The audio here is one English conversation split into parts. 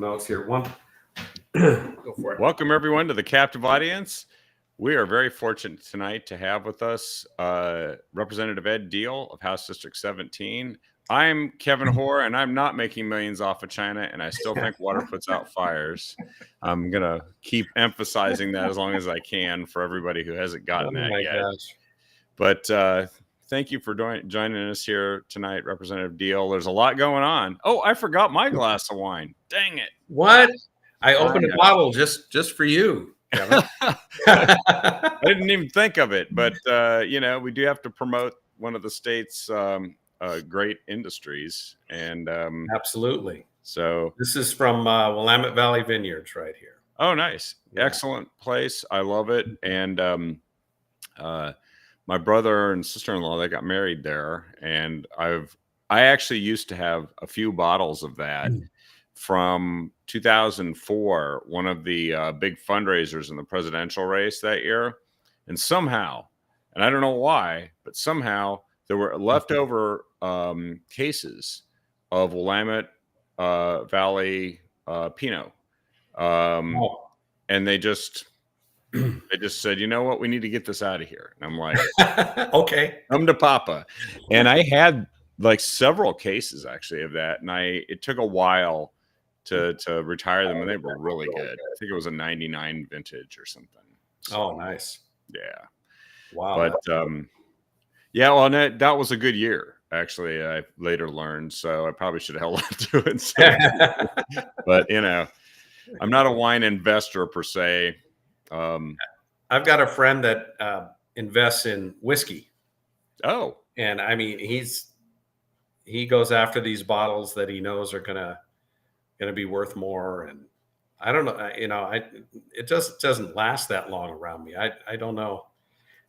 some notes here. One, go for it. Welcome everyone to the Captive Audience. We are very fortunate tonight to have with us Representative Ed Deal of House District 17. I'm Kevin Hoare, and I'm not making millions off of China, and I still think water puts out fires. I'm going to keep emphasizing that as long as I can for everybody who hasn't gotten that yet. Gosh. But thank you for joining us here tonight, Representative Deal. There's a lot going on. Oh, I forgot my glass of wine. Dang it. What? I opened a bottle just for you, Kevin. I didn't even think of it, but we do have to promote one of the state's great industries, and Absolutely. So this is from Willamette Valley Vineyards right here. Oh, nice. Yeah. Excellent place. I love it. And my brother and sister-in-law, they got married there, and I actually used to have a few bottles of that from 2004, one of the big fundraisers in the presidential race that year. And somehow, and I don't know why, but somehow there were leftover cases of Willamette Valley Pinot. And they just said, you know what, we need to get this out of here. And I'm like, okay, come to Papa. And I had like several cases actually of that, and it took a while to retire them, and they were really good. I think it was a 99 vintage or something. So, oh, nice. Yeah. Wow. But yeah, well, that was a good year, actually. I later learned, so I probably should have held on to it. So, but I'm not a wine investor per se. I've got a friend that invests in whiskey. Oh, and I mean, he goes after these bottles that he knows are gonna be worth more. And I don't know, it just doesn't last that long around me. I don't know.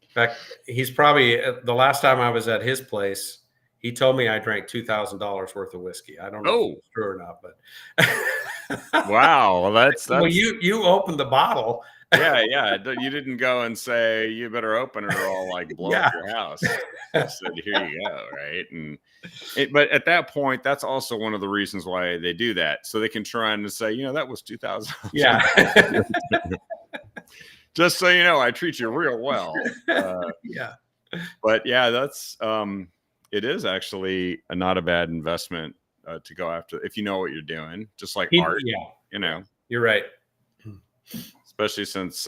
In fact, he's probably, the last time I was at his place, he told me I drank $2,000 worth of whiskey. I don't know if it's true or not, but wow, well, that's well, you opened the bottle. Yeah. You didn't go and say, you better open it or I'll like blow up your house. I said, here you go, right? But at that point, that's also one of the reasons why they do that. So they can try and say, that was 2,000. Yeah. Just so you know, I treat you real well. Yeah. But yeah, that's it is actually not a bad investment to go after if you know what you're doing. Just like art, You're right. Especially since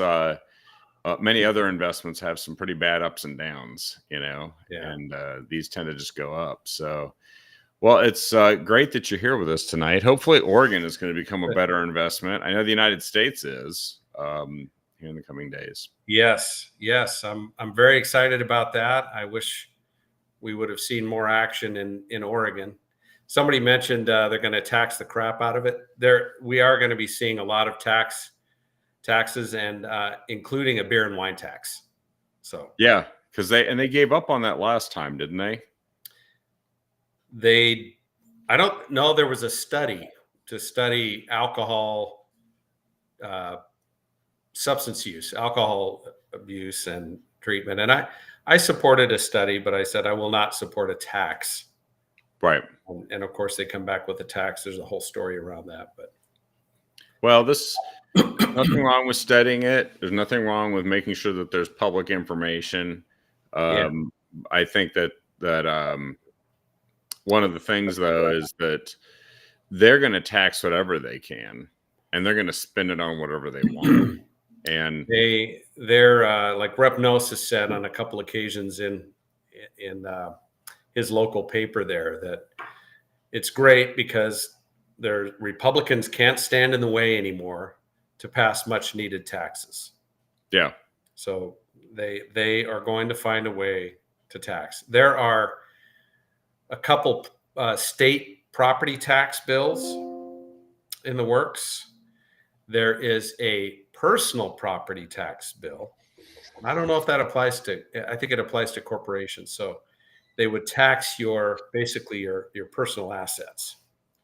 many other investments have some pretty bad ups and downs, and these tend to just go up. So, well, it's great that you're here with us tonight. Hopefully Oregon is going to become a better investment. I know the United States is here in the coming days. Yes. I'm very excited about that. I wish we would have seen more action in Oregon. Somebody mentioned they're going to tax the crap out of it. We are going to be seeing a lot of taxes and including a beer and wine tax. So yeah, because they gave up on that last time, didn't they? I don't know. There was a study to study alcohol, substance use, alcohol abuse and treatment. And I supported a study, but I said I will not support a tax. Right. And of course they come back with a tax. There's a whole story around that. But well, nothing wrong with studying it. There's nothing wrong with making sure that there's public information. I think that one of the things, though, is that they're going to tax whatever they can, and they're going to spend it on whatever they want. And they're like Rep. Noss has said on a couple occasions in his local paper there that it's great because Republicans can't stand in the way anymore to pass much needed taxes. Yeah. So they are going to find a way to tax. There are a couple state property tax bills in the works. There is a personal property tax bill. I don't know if that applies I think it applies to corporations. So they would tax basically your personal assets,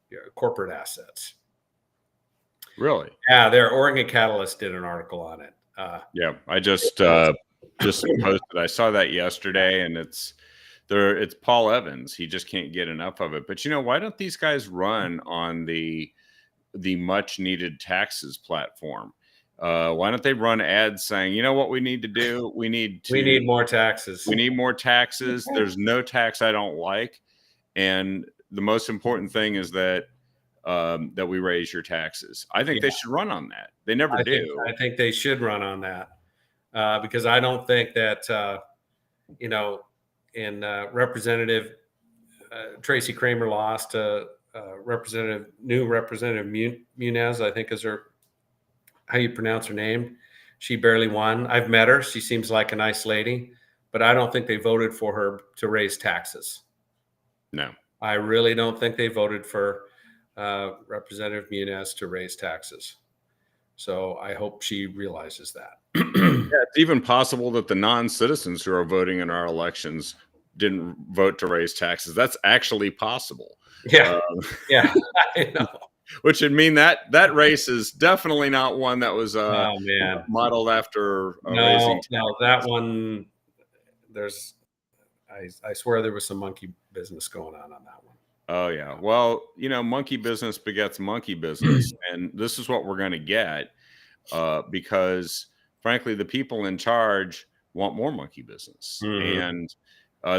your corporate assets. Really? Yeah, Oregon Catalyst did an article on it. Yeah, I just posted. I saw that yesterday, and it's Paul Evans. He just can't get enough of it. But why don't these guys run on the the much needed taxes platform. Why don't they run ads saying, you know what we need to do? We need more taxes. We need more taxes. There's no tax I don't like. And the most important thing is that that we raise your taxes. I think they should run on that. They never do. I think they should run on that because I don't think that, in Representative Tracy Kramer lost to new Representative Munez, I think is how you pronounce her name. She barely won. I've met her. She seems like a nice lady, but I don't think they voted for her to raise taxes. No, I really don't think they voted for Representative Munez to raise taxes. So I hope she realizes that. Yeah, it's even possible that the non-citizens who are voting in our elections didn't vote to raise taxes. That's actually possible. Yeah, yeah, I know. Which would mean that race is definitely not one that was modeled after raising taxes. No, that one. I swear there was some monkey business going on that one. Oh yeah, well, monkey business begets monkey business, and this is what we're going to get because, frankly, the people in charge want more monkey business, and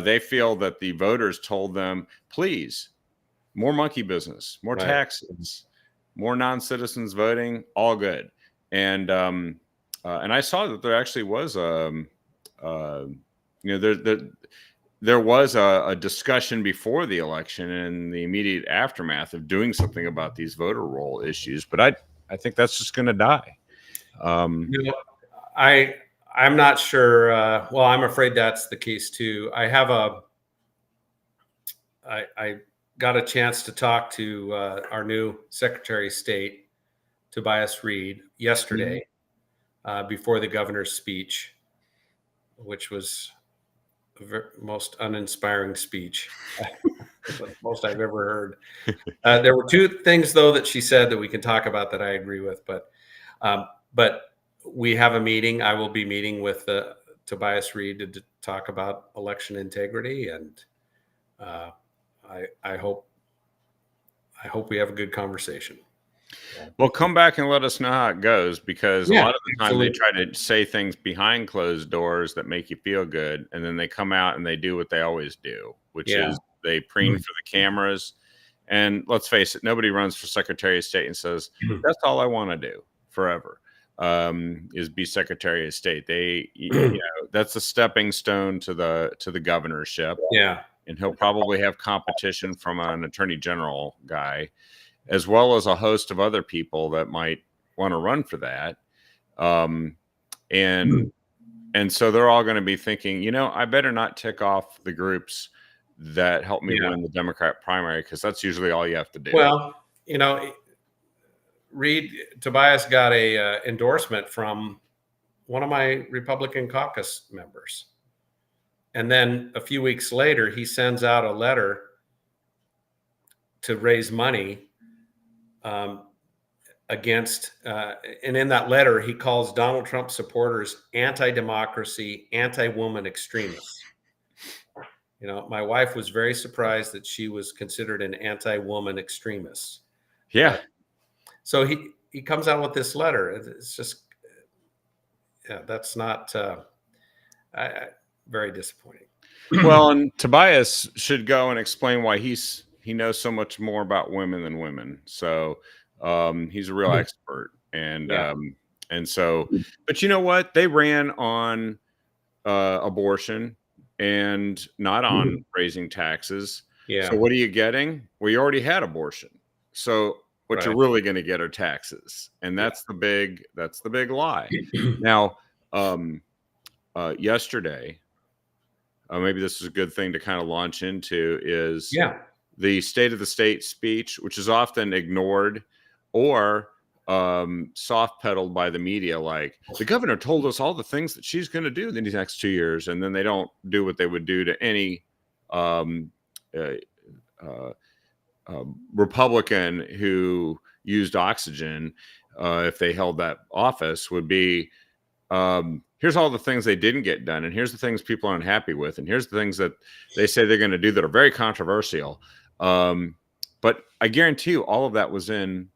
they feel that the voters told them, please. More monkey business, more taxes, more non-citizens voting, all good. And I saw that there actually was there was a discussion before the election and the immediate aftermath of doing something about these voter roll issues. But I think that's just going to die. I'm not sure. Well, I'm afraid that's the case too. I got a chance to talk to our new Secretary of State, Tobias Reed, yesterday before the governor's speech, which was the most uninspiring speech, most I've ever heard. There were two things, though, that she said that we can talk about that I agree with. But we have a meeting. I will be meeting with Tobias Reed to talk about election integrity, and I hope we have a good conversation. Well, come back and let us know how it goes, because a lot of the time they try to say things behind closed doors that make you feel good, and then they come out and they do what they always do, which is they preen for the cameras. And let's face it, nobody runs for Secretary of State and says, that's all I want to do forever, is be Secretary of State. That's a stepping stone to the governorship. Yeah. And he'll probably have competition from an attorney general guy, as well as a host of other people that might want to run for that. And so they're all going to be thinking, I better not tick off the groups that help me win the Democrat primary, because that's usually all you have to do. Well, Tobias got a endorsement from one of my Republican caucus members. And then a few weeks later, he sends out a letter to raise money against, and in that letter, he calls Donald Trump supporters anti-democracy, anti-woman extremists. My wife was very surprised that she was considered an anti-woman extremist. Yeah. So he comes out with this letter. It's just, that's not very disappointing. Well, and Tobias should go and explain why he knows so much more about women than women. So he's a real expert. And so, but you know what? They ran on abortion and not on raising taxes. Yeah. So what are you getting? Well, you already had abortion. So what you're really going to get are taxes. And that's the big lie. Now, yesterday, maybe this is a good thing to kind of launch into, is the State of the State speech, which is often ignored or soft pedaled by the media. Like, the governor told us all the things that she's going to do in these next 2 years, and then they don't do what they would do to any Republican who used oxygen if they held that office. Would be, here's all the things they didn't get done, and here's the things people are unhappy with, and here's the things that they say they're going to do that are very controversial. But I guarantee you all of that was in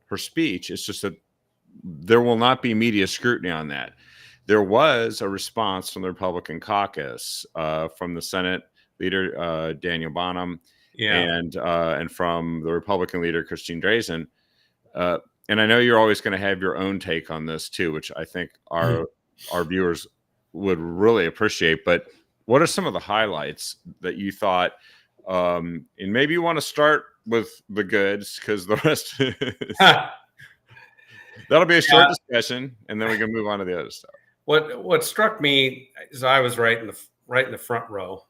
her speech. It's just that there will not be media scrutiny on that. There was a response from the Republican caucus, from the Senate leader, Daniel Bonham, Yeah. and from the Republican leader, Christine Drazan. And I know you're always going to have your own take on this too, which I think our viewers would really appreciate. But what are some of the highlights that you thought? And maybe you want to start with the goods, because the rest that'll be a short discussion, and then we can move on to the other stuff. What struck me is I was right in the front row.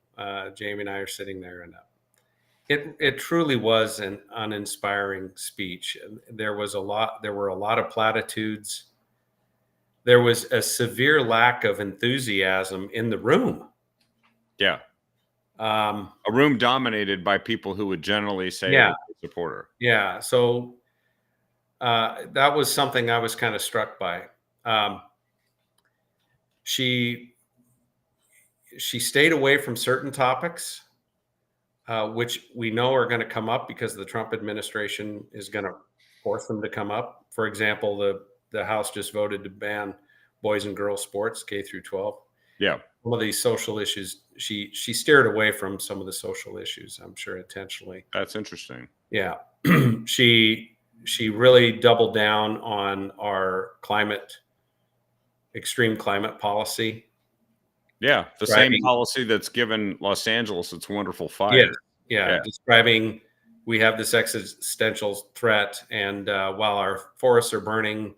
Jamie and I are sitting there, and it truly was an uninspiring speech. There were a lot of platitudes. There was a severe lack of enthusiasm in the room. Yeah. A room dominated by people who would generally say support her. Yeah. So that was something I was kind of struck by. She stayed away from certain topics, which we know are going to come up because the Trump administration is going to force them to come up. For example, the House just voted to ban boys and girls sports, K through 12. Yeah. Some of these social issues, she steered away from some of the social issues, I'm sure intentionally. That's interesting. Yeah. She really doubled down on our extreme climate policy. Yeah, the same policy that's given Los Angeles its wonderful fire. Yeah. Describing we have this existential threat, and while our forests are burning,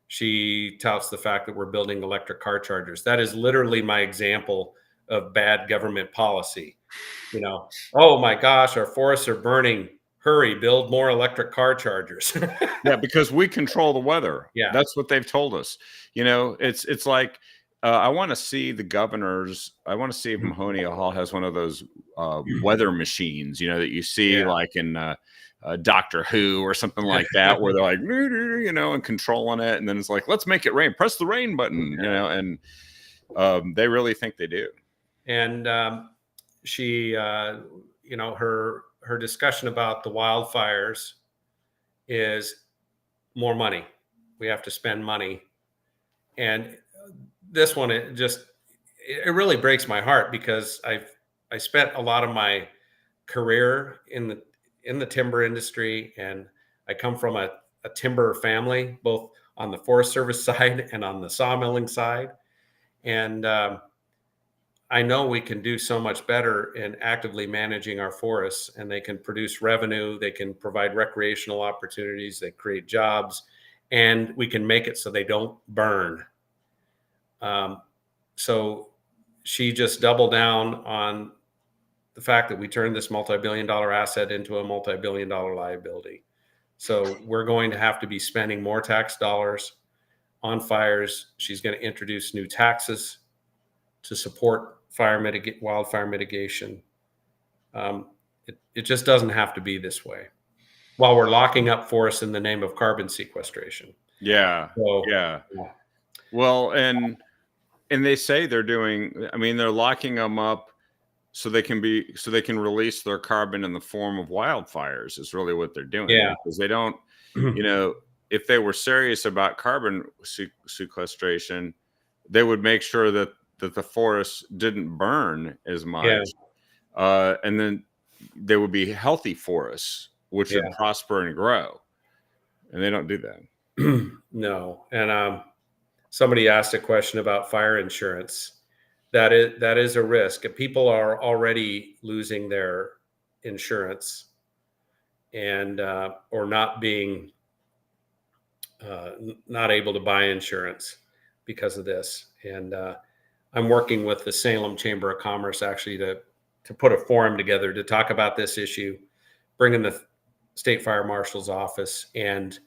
she touts the fact that we're building electric car chargers. That is literally my example of bad government policy. Oh my gosh, our forests are burning. Hurry, build more electric car chargers. Yeah, because we control the weather. Yeah. That's what they've told us. It's like, I want to see the governors. I want to see if Mahoning Hall has one of those weather machines, that you see like in Doctor Who or something like that, where they're like, and controlling it. And then it's like, let's make it rain. Press the rain button, and they really think they do. And she, her discussion about the wildfires is more money. We have to spend money. And this one, it really breaks my heart, because I spent a lot of my career in the timber industry, and I come from a timber family, both on the Forest Service side and on the sawmilling side. And I know we can do so much better in actively managing our forests, and they can produce revenue, they can provide recreational opportunities, they create jobs, and we can make it so they don't burn. So she just doubled down on the fact that we turned this multi-billion-dollar asset into a multi-billion-dollar liability. So we're going to have to be spending more tax dollars on fires. She's going to introduce new taxes to support wildfire mitigation. It just doesn't have to be this way, while we're locking up forests in the name of carbon sequestration. Yeah. Well, and they say they're locking them up so they can release their carbon in the form of wildfires, is really what they're doing. Yeah. Because they don't, if they were serious about carbon sequestration, they would make sure that the forests didn't burn as much. And then they would be healthy forests, which would prosper and grow. And they don't do that. No. And somebody asked a question about fire insurance. That is a risk. If people are already losing their insurance and or not being not able to buy insurance because of this. And I'm working with the Salem Chamber of Commerce actually to put a forum together to talk about this issue, bringing the State Fire Marshal's office and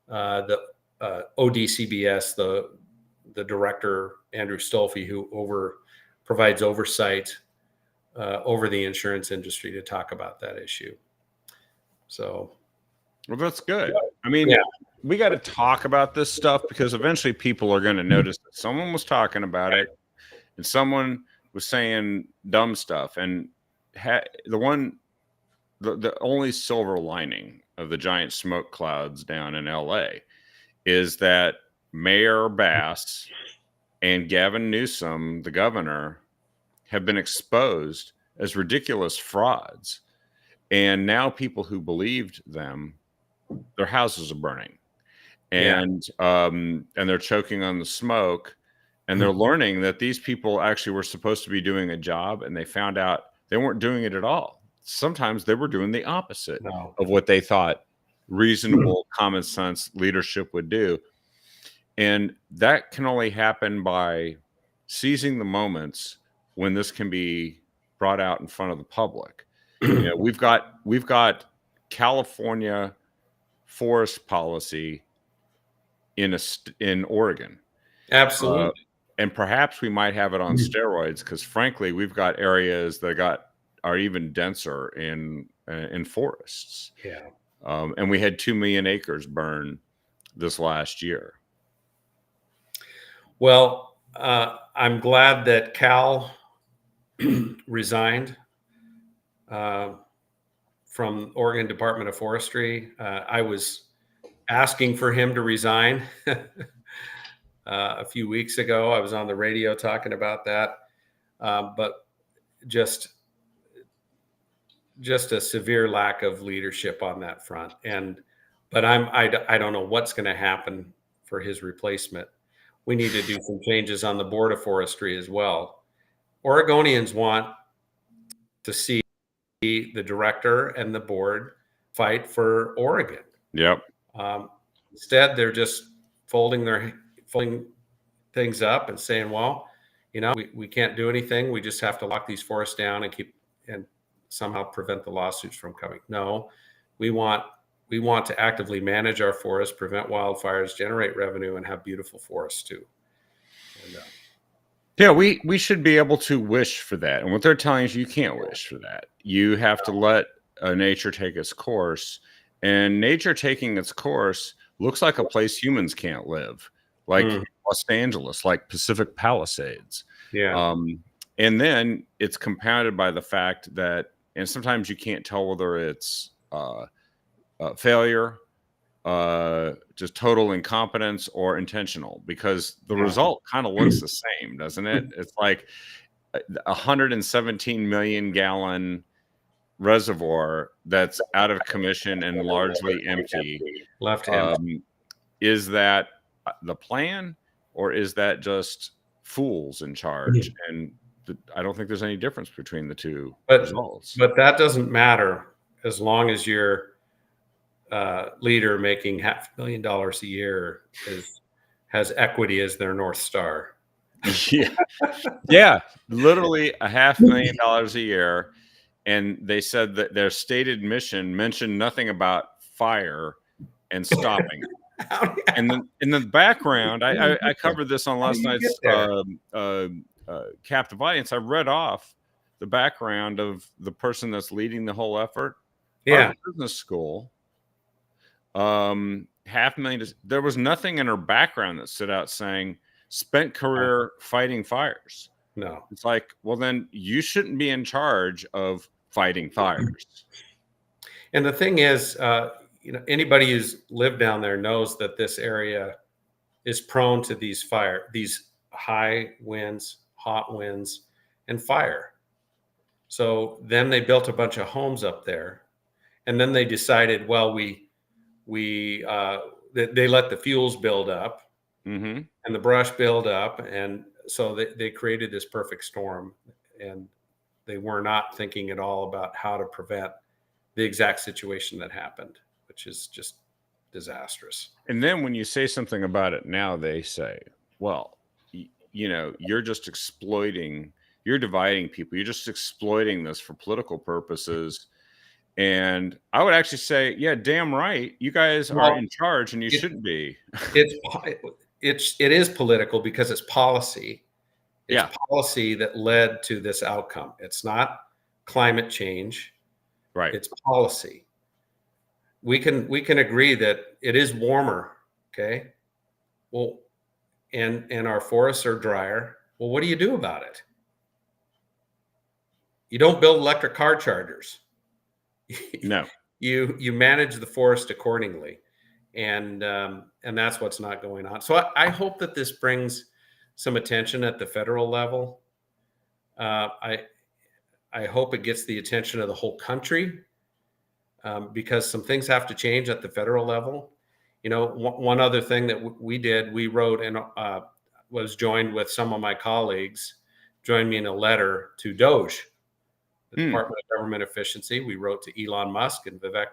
the ODCBS, the director, Andrew Stolfi, who provides oversight over the insurance industry, to talk about that issue. So, well, that's good. We got to talk about this stuff, because eventually people are going to notice that someone was talking about it and someone was saying dumb stuff. And the only silver lining of the giant smoke clouds down in LA is that Mayor Bass and Gavin Newsom, the governor, have been exposed as ridiculous frauds. And now people who believed them, their houses are burning. And they're choking on the smoke, and they're learning that these people actually were supposed to be doing a job, and they found out they weren't doing it at all. Sometimes they were doing the opposite of what they thought reasonable common sense leadership would do. And that can only happen by seizing the moments when this can be brought out in front of the public. You know, we've got California forest policy in Oregon. Absolutely. And perhaps we might have it on steroids, because frankly, we've got areas that are even denser in forests. Yeah. And we had 2 million acres burn this last year. Well, I'm glad that Cal resigned from Oregon Department of Forestry. I was asking for him to resign a few weeks ago. I was on the radio talking about that, but just a severe lack of leadership on that front. But I don't know what's going to happen for his replacement. We need to do some changes on the Board of Forestry as well. Oregonians want to see the director and the board fight for Oregon. Yep. Instead, they're just folding things up and saying, well, you know, we can't do anything. We just have to lock these forests down and somehow prevent the lawsuits from coming. No, we want to actively manage our forests, prevent wildfires, generate revenue, and have beautiful forests too. And, yeah, we should be able to wish for that. And what they're telling us, you can't wish for that. You have to let nature take its course. And nature taking its course looks like a place humans can't live, like Los Angeles, like Pacific Palisades. Yeah. And then it's compounded by the fact that, and sometimes you can't tell whether it's failure, just total incompetence, or intentional, because the result kind of looks the same, doesn't it? It's like 117 million gallon reservoir that's out of commission and largely empty. Left hand. Is that the plan, or is that just fools in charge? And I don't think there's any difference between the two results. But that doesn't matter as long as your leader making $500,000 a year has equity as their North Star. Yeah, literally $500,000 a year. And they said that their stated mission mentioned nothing about fire and stopping. And then in the background, I covered this on last night's Captive Audience. I read off the background of the person that's leading the whole effort. Yeah. Business school. $500,000. There was nothing in her background that stood out saying spent career fighting fires. No. It's like, well, then you shouldn't be in charge of fighting fires. And the thing is, you know, anybody who's lived down there knows that this area is prone to these high winds, hot winds, and fire. So then they built a bunch of homes up there, and then they decided, well, they let the fuels build up and the brush build up, and so they created this perfect storm, and they were not thinking at all about how to prevent the exact situation that happened, which is just disastrous. And then when you say something about it now, they say, well, you know, you're dividing people. You're just exploiting this for political purposes. And I would actually say, yeah, damn right. You guys are in charge, and you shouldn't be. It is political because it's policy. It's policy that led to this outcome. It's not climate change. Right. It's policy. We can agree that it is warmer. Okay. Well, and our forests are drier. Well, what do you do about it? You don't build electric car chargers. No. you manage the forest accordingly, and that's what's not going on. So I hope that this brings some attention at the federal level. I hope it gets the attention of the whole country, because some things have to change at the federal level. One other thing that we did, we wrote and was joined with some of my colleagues, joined me in a letter to DOGE, the Department of Government Efficiency. We wrote to Elon Musk and Vivek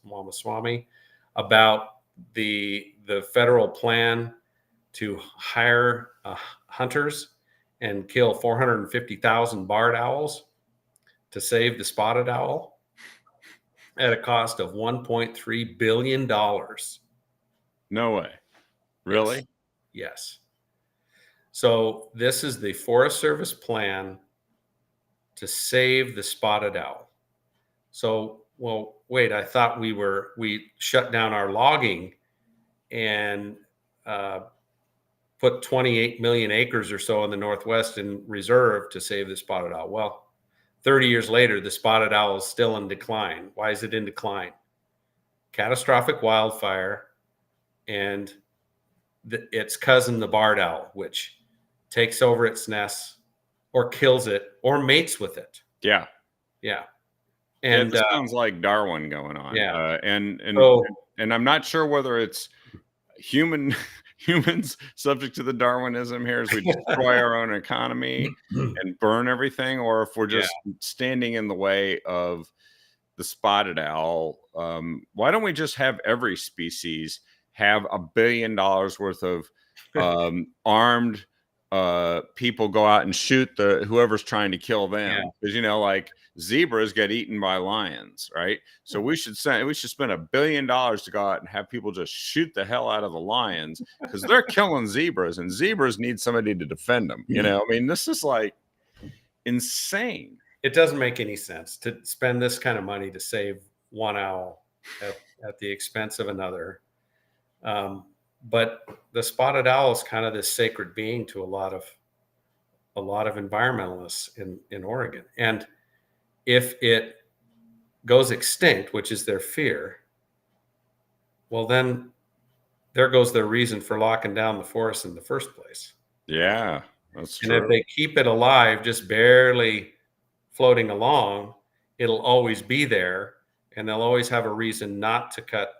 Ramaswamy about the federal plan to hire hunters and kill 450,000 barred owls to save the spotted owl at a cost of $1.3 billion. No way. Really? Yes. So this is the Forest Service plan to save the spotted owl. So, well, wait, I thought we shut down our logging and put 28 million acres or so in the Northwest in reserve to save the spotted owl. Well, 30 years later, the spotted owl is still in decline. Why is it in decline? Catastrophic wildfire and its cousin, the barred owl, which takes over its nest or kills it or mates with it. Yeah. Yeah. And it sounds like Darwin going on. Yeah. And I'm not sure whether it's humans subject to the Darwinism here as we destroy our own economy and burn everything, or if we're just standing in the way of the spotted owl. Why don't we just have every species have $1 billion worth of armed people go out and shoot whoever's trying to kill them? Because like zebras get eaten by lions, right? So we should spend $1 billion to go out and have people just shoot the hell out of the lions because they're killing zebras, and zebras need somebody to defend them. I mean, this is like insane. It doesn't make any sense to spend this kind of money to save one owl at the expense of another. But the spotted owl is kind of this sacred being to a lot of environmentalists in Oregon. And if it goes extinct, which is their fear, well, then there goes their reason for locking down the forest in the first place. Yeah, that's true. And if they keep it alive, just barely floating along, it'll always be there, and they'll always have a reason not to cut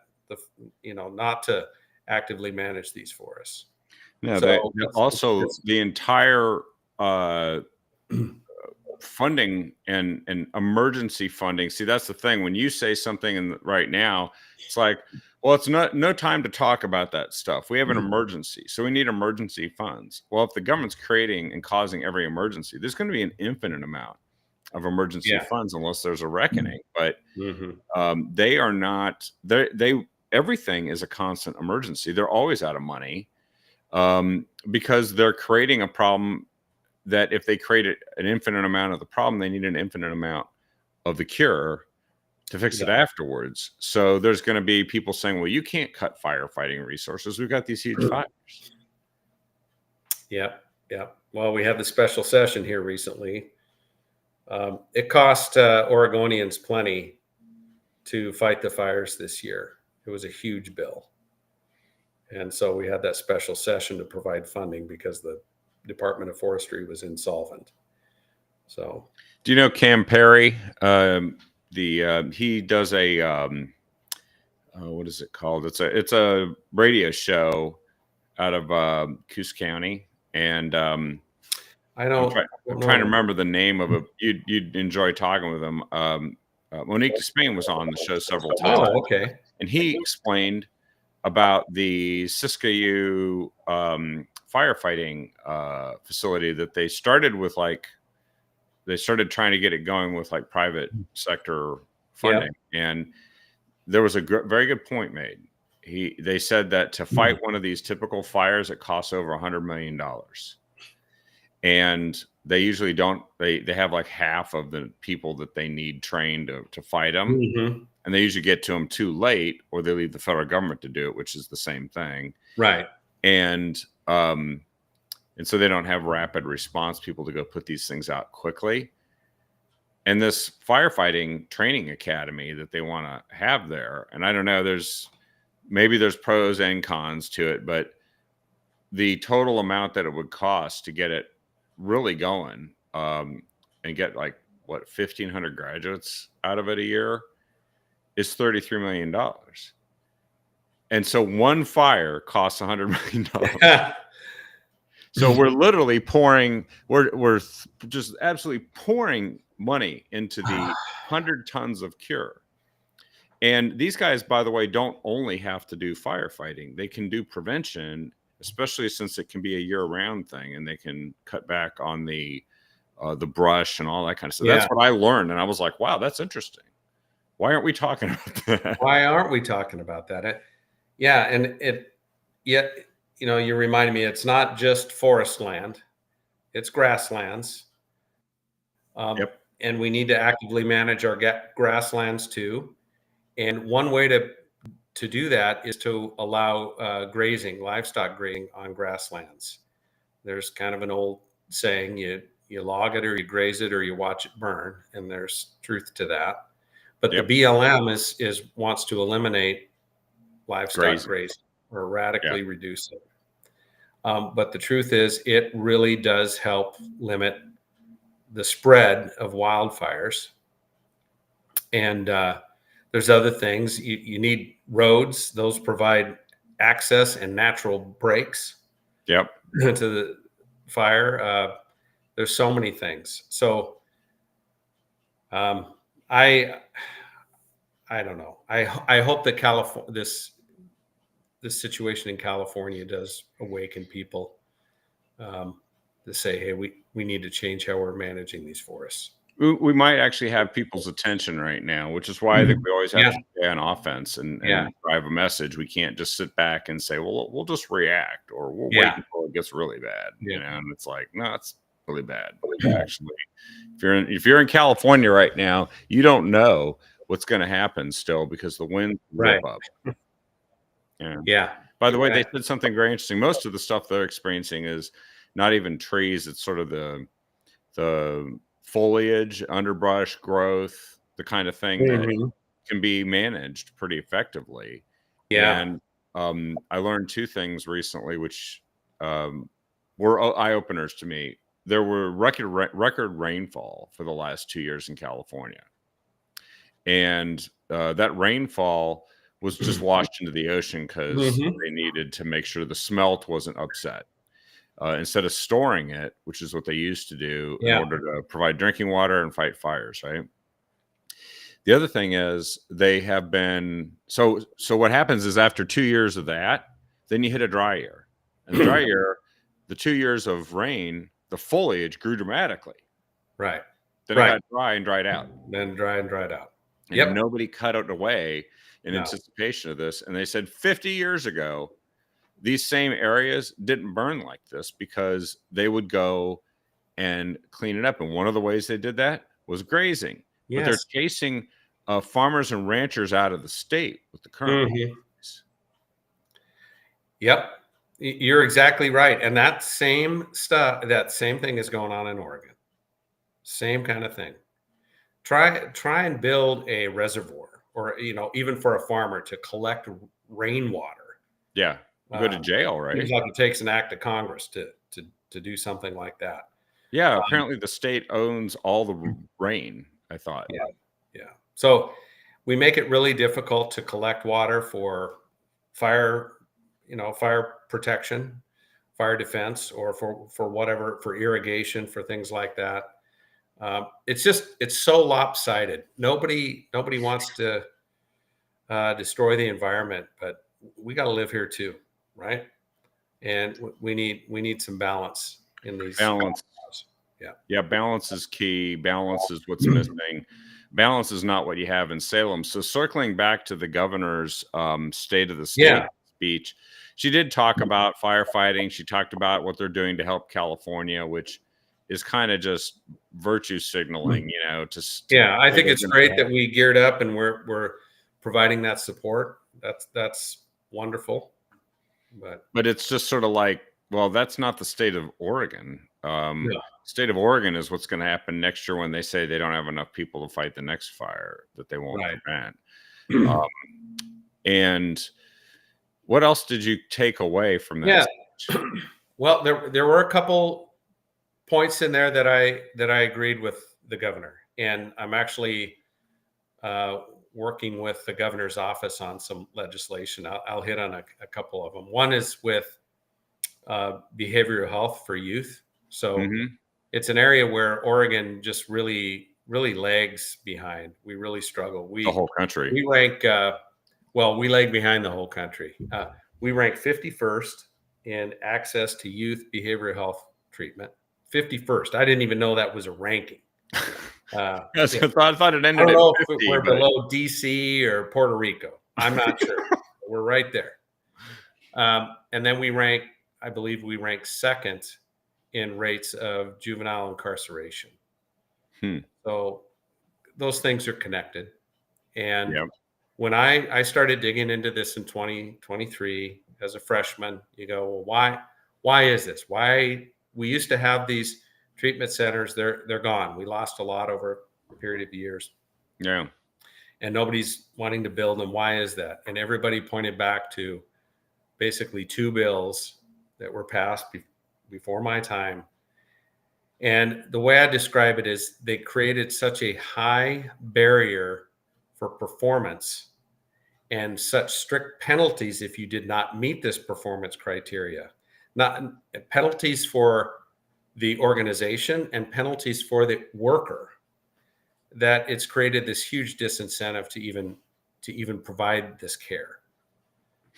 not to actively manage these forests. Yeah, so the entire funding and emergency funding. See, that's the thing. When you say something right now, it's like, well, it's no time to talk about that stuff. We have an emergency, so we need emergency funds. Well, if the government's creating and causing every emergency, there's going to be an infinite amount of emergency funds unless there's a reckoning. But they are not. Everything is a constant emergency. They're always out of money because they're creating a problem that if they create an infinite amount of the problem, they need an infinite amount of the cure to fix it afterwards. So there's going to be people saying, well, you can't cut firefighting resources. We've got these huge fires. Yep. Well, we had the special session here recently. It cost Oregonians plenty to fight the fires this year. It was a huge bill. And so we had that special session to provide funding because the Department of Forestry was insolvent. So, do you know Cam Perry? He does a what is it called? It's a radio show out of Coos County, and I'm trying to remember the name of it. You'd enjoy talking with him. Monique Despain was on the show several times. Oh, okay. And he explained about the Siskiyou firefighting facility that they started with. They started trying to get it going with private sector funding. And there was a very good point made. They said that to fight one of these typical fires, it costs over $100 million. And they usually don't, they have half of the people that they need trained to fight them. And they usually get to them too late, or they leave the federal government to do it, which is the same thing. Right. And so they don't have rapid response people to go put these things out quickly. and this firefighting training academy that they want to have there. And I don't know, maybe there's pros and cons to it, but the total amount that it would cost to get it really going, and get like what 1,500 graduates out of it a year is $33 million. And so one fire costs $100 million. So we're literally we're just absolutely pouring money into the 100 tons of cure. And these guys, by the way, don't only have to do firefighting. They can do prevention, especially since it can be a year-round thing, and they can cut back on the brush and all that kind of stuff. Yeah. That's what I learned, and I was like, wow, that's interesting. Why aren't we talking about that? Why aren't we talking about that? Yeah, and yet, you reminded me, it's not just forest land, it's grasslands. Yep. And we need to actively manage our grasslands too. And one way to do that is to allow livestock grazing on grasslands. There's kind of an old saying, you log it or you graze it or you watch it burn, and there's truth to that. But Yep. the BLM wants to eliminate livestock grazing or radically reduce it. But the truth is, it really does help limit the spread of wildfires. And there's other things. You need roads; those provide access and natural breaks. Yep. To the fire. There's so many things. So I don't know. I hope that this situation in California does awaken people to say, hey, we need to change how we're managing these forests. We might actually have people's attention right now, which is why I think we always have to stay on offense and drive a message. We can't just sit back and say, well, we'll just react, or we'll wait until it gets really bad. And it's like, no, it's really bad. Actually, if you're in California right now, you don't know what's going to happen still, because the wind rip up. Yeah. By the way, they said something very interesting. Most of the stuff they're experiencing is not even trees. It's sort of the foliage, underbrush growth, the kind of thing that can be managed pretty effectively. Yeah. And I learned two things recently, which were eye openers to me. There were record rainfall for the last 2 years in California, and that rainfall was just washed into the ocean because they needed to make sure the smelt wasn't upset. Instead of storing it, which is what they used to do in order to provide drinking water and fight fires, right? The other thing is they have been so what happens is after 2 years of that, then you hit a dry year. And the dry year, the 2 years of rain, the foliage grew dramatically. Right. Then it got dry and dried out. Then dry and dried out. And nobody cut it away in anticipation of this. And they said 50 years ago, these same areas didn't burn like this because they would go and clean it up. And one of the ways they did that was grazing. But they're chasing farmers and ranchers out of the state with the current. Yep. You're exactly right. And that same thing is going on in Oregon. Same kind of thing. Try and build a reservoir, or, even for a farmer to collect rainwater. Yeah. You go to jail, right? Seems like it takes an act of Congress to do something like that. Yeah. Apparently the state owns all the rain, I thought. Yeah. So we make it really difficult to collect water for fire protection, fire defense, or for whatever, for irrigation, for things like that. It's so lopsided. Nobody wants to destroy the environment, but we got to live here too, right? And we need some balance in these. Balance. Yeah. Balance is key. Balance is what's missing. Balance is not what you have in Salem. So circling back to the governor's State of the State speech, she did talk about firefighting. She talked about what they're doing to help California, which is kind of just virtue signaling, I think it's great that we geared up and we're providing that support. That's wonderful. But it's just sort of like, well, that's not the state of Oregon. State of Oregon is what's going to happen next year when they say they don't have enough people to fight the next fire that they won't Right. prevent. And what else did you take away from that? Yeah. Well, there were a couple points in there that I agreed with the governor, and I'm actually working with the governor's office on some legislation. I'll hit on a couple of them. One is with behavioral health for youth. So it's an area where Oregon just really lags behind. We really struggle. The whole country. We rank we lag behind the whole country. We rank 51st in access to youth behavioral health treatment. 51st. I didn't even know that was a ranking. Yes, I thought it ended I don't know at 50, if we're below DC or Puerto Rico. I'm not sure. We're right there. And then I believe we rank second in rates of juvenile incarceration. So those things are connected. And when I started digging into this in 2023 as a freshman, you go, well, why is this? Why we used to have these treatment centers, they're gone. We lost a lot over a period of years. Yeah. And nobody's wanting to build them. Why is that? And everybody pointed back to basically two bills that were passed before my time. And the way I describe it is they created such a high barrier for performance and such strict penalties if you did not meet this performance criteria. Not penalties for the organization and penalties for the worker, that it's created this huge disincentive to even provide this care.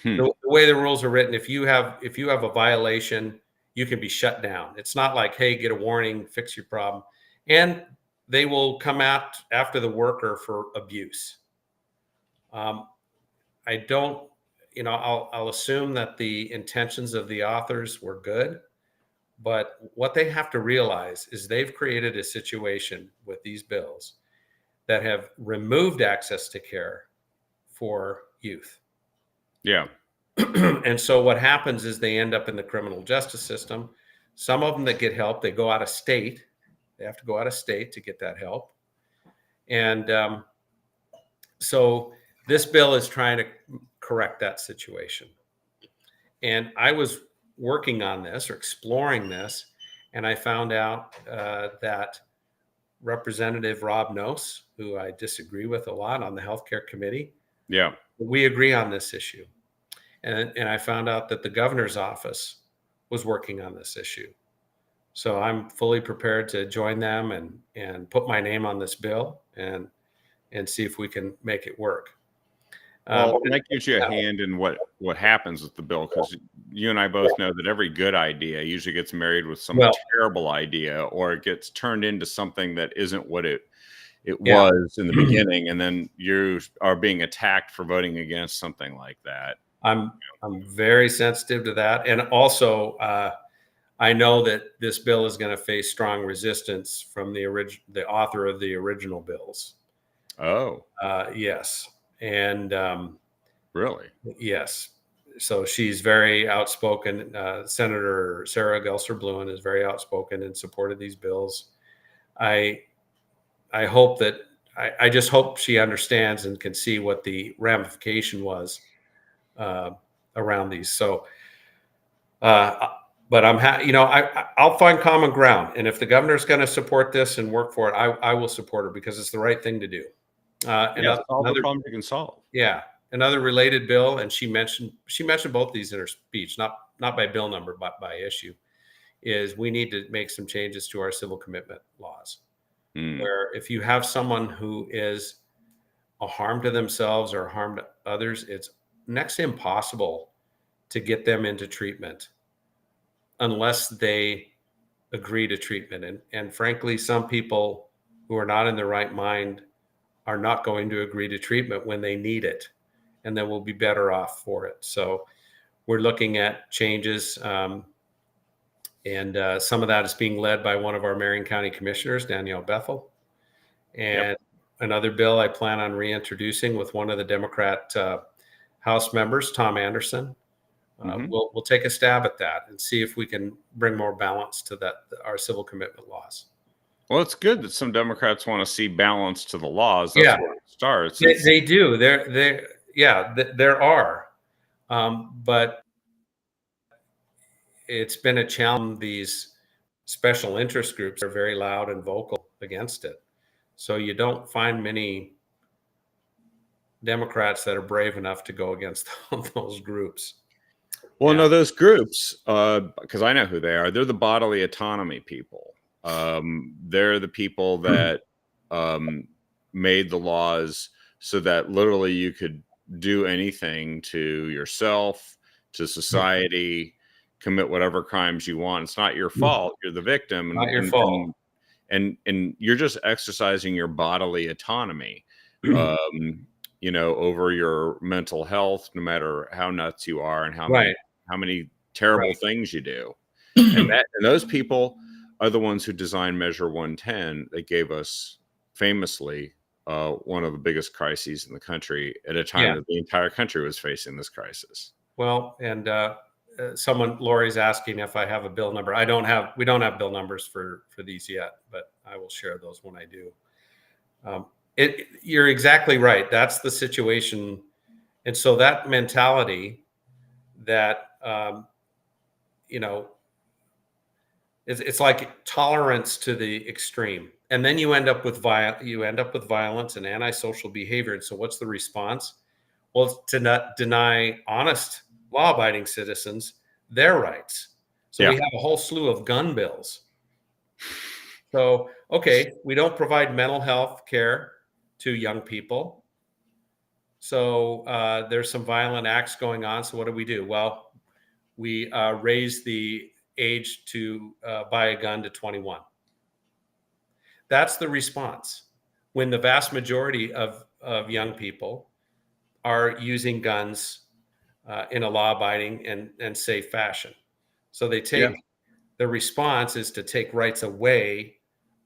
The way the rules are written, if you have a violation, you can be shut down. It's not like, hey, get a warning, fix your problem. And they will come out after the worker for abuse. I don't, I'll assume that the intentions of the authors were good, but what they have to realize is they've created a situation with these bills that have removed access to care for youth. Yeah. And so what happens is they end up in the criminal justice system. Some of them that get help, they go out of state. They have to go out of state to get that help. And so this bill is trying to correct that situation. And I was working on this or exploring this, and I found out that Representative Rob Noss, who I disagree with a lot on the healthcare committee, we agree on this issue. And I found out that the governor's office was working on this issue. So I'm fully prepared to join them and put my name on this bill and see if we can make it work. Well, that gives you a hand in what happens with the bill, because you and I both know that every good idea usually gets married with some terrible idea, or it gets turned into something that isn't what it was in the beginning, and then you are being attacked for voting against something like that. I'm very sensitive to that, and also I know that this bill is going to face strong resistance from the author of the original bills. Oh, yes. And really? Yes. So she's very outspoken. Senator Sarah Gelser Bluin is very outspoken in support of these bills. I hope that I just hope she understands and can see what the ramification was around these. So, but I'll find common ground, and if the governor's going to support this and work for it, I will support her because it's the right thing to do. Another problem you can solve. Yeah, another related bill, and she mentioned both these in her speech, not by bill number, but by issue, is we need to make some changes to our civil commitment laws, where if you have someone who is a harm to themselves or harm to others, it's next to impossible to get them into treatment unless they agree to treatment. And frankly, some people who are not in their right mind are not going to agree to treatment when they need it, and then we'll be better off for it. So we're looking at changes, and some of that is being led by one of our Marion County commissioners, Danielle Bethel. And another bill I plan on reintroducing with one of the Democrat House members, Tom Anderson, We'll take a stab at that and see if we can bring more balance to our civil commitment laws. Well, it's good that some Democrats want to see balance to the laws. That's Yeah, where it starts. they do. There are, but it's been a challenge. These special interest groups are very loud and vocal against it. So you don't find many Democrats that are brave enough to go against those groups. Well, no, those groups, because I know who they are. They're the bodily autonomy people. They're the people that made the laws so that literally you could do anything to yourself, to society, commit whatever crimes you want. It's not your fault. You're the victim. Not your fault. And you're just exercising your bodily autonomy, over your mental health, no matter how nuts you are and how many terrible things you do. And those people are the ones who designed Measure 110 that gave us famously one of the biggest crises in the country at a time that the entire country was facing this crisis. Well, and Lori's asking if I have a bill number. We don't have bill numbers for these yet, but I will share those when I do. You're exactly right. That's the situation. And so that mentality that, it's like tolerance to the extreme. And then you end up with violence and antisocial behavior. And so what's the response? Well, it's to not deny honest law-abiding citizens their rights. So we have a whole slew of gun bills. So, okay, we don't provide mental health care to young people. So there's some violent acts going on. So what do? Well, we raise the age to buy a gun to 21. That's the response when the vast majority of young people are using guns in a law-abiding and safe fashion. So they take the response is to take rights away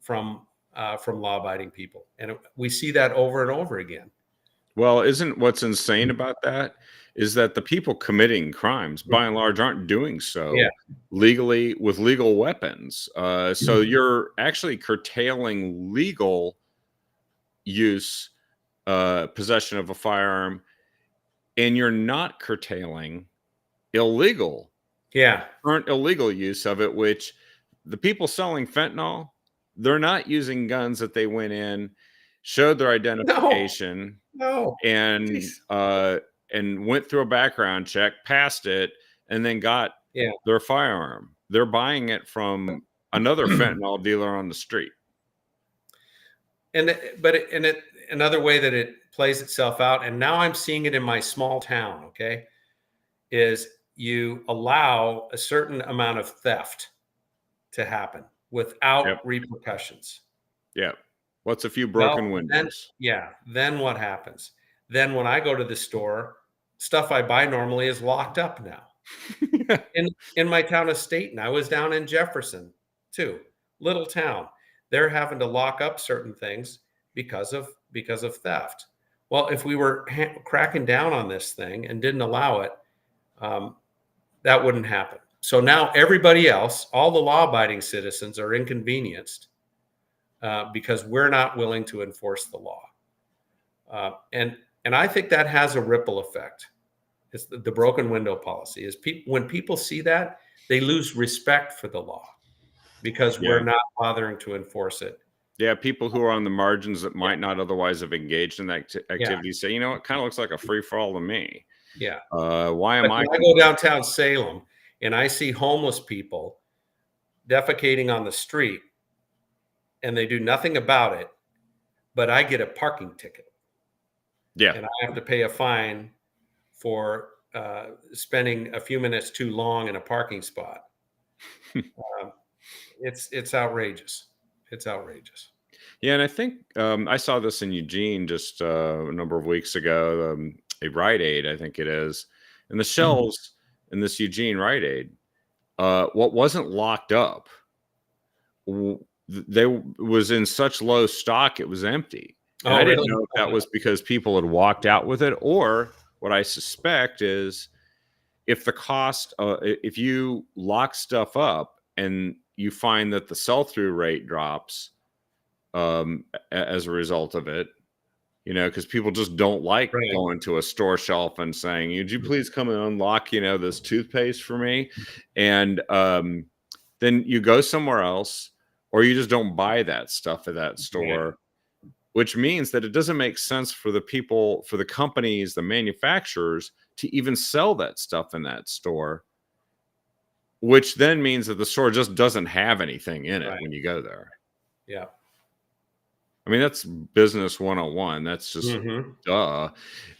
from law-abiding people, and we see that over and over again. Well, isn't what's insane about that is that the people committing crimes, by and large, aren't doing so legally with legal weapons. So you're actually curtailing legal use, possession of a firearm, and you're not curtailing illegal, current illegal use of it, which the people selling fentanyl, they're not using guns that they went in, showed their identification, and went through a background check, passed it, and then got their firearm. They're buying it from another fentanyl dealer on the street. Another way that it plays itself out, and now I'm seeing it in my small town, is you allow a certain amount of theft to happen without repercussions. What's a few broken windows? Then what happens? Then when I go to the store, stuff I buy normally is locked up now. in my town of Staten, I was down in Jefferson too, little town. They're having to lock up certain things because of theft. Well, if we were cracking down on this thing and didn't allow it, that wouldn't happen. So now everybody else, all the law-abiding citizens, are inconvenienced because we're not willing to enforce the law. And I think that has a ripple effect. It's the broken window policy. When people see that, they lose respect for the law because we're not bothering to enforce it. People who are on the margins that might not otherwise have engaged in that activity say, it kind of looks like a free for all to me. Why am I? When I go downtown Salem and I see homeless people defecating on the street and they do nothing about it, but I get a parking ticket. And I have to pay a fine for spending a few minutes too long in a parking spot. It's outrageous. It's outrageous. And I think I saw this in Eugene just a number of weeks ago, a Rite Aid, I think it is. And the shelves in this Eugene Rite Aid, what wasn't locked up, was in such low stock, it was empty. And I didn't know if that was because people had walked out with it, or what I suspect is if the cost, if you lock stuff up and you find that the sell-through rate drops as a result of it, because people just don't like Right. going to a store shelf and saying, "Would you please come and unlock, this toothpaste for me?" And then you go somewhere else, or you just don't buy that stuff at that store, which means that it doesn't make sense for the people, for the companies, the manufacturers to even sell that stuff in that store, which then means that the store just doesn't have anything in it Right. when you go there. Yeah. I mean, that's business 101. That's just Mm-hmm. duh.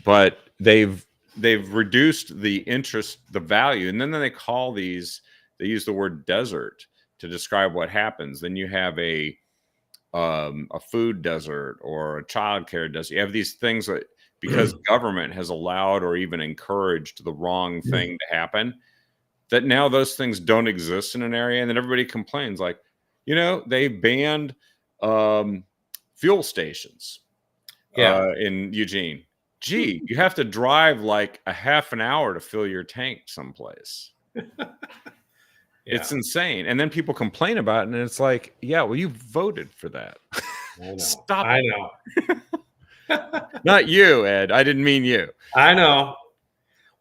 But they've reduced the interest, the value, and then they use the word desert to describe what happens. Then you have a food desert or a childcare desert. You have these things that, because government has allowed or even encouraged the wrong thing to happen, that now those things don't exist in an area, and then everybody complains like, they banned fuel stations in Eugene. Gee, you have to drive like a half an hour to fill your tank someplace. It's insane. And then people complain about it, and it's like, yeah, well, you voted for that. I know. Stop I it. know. Not you, Ed. I didn't mean you. I know.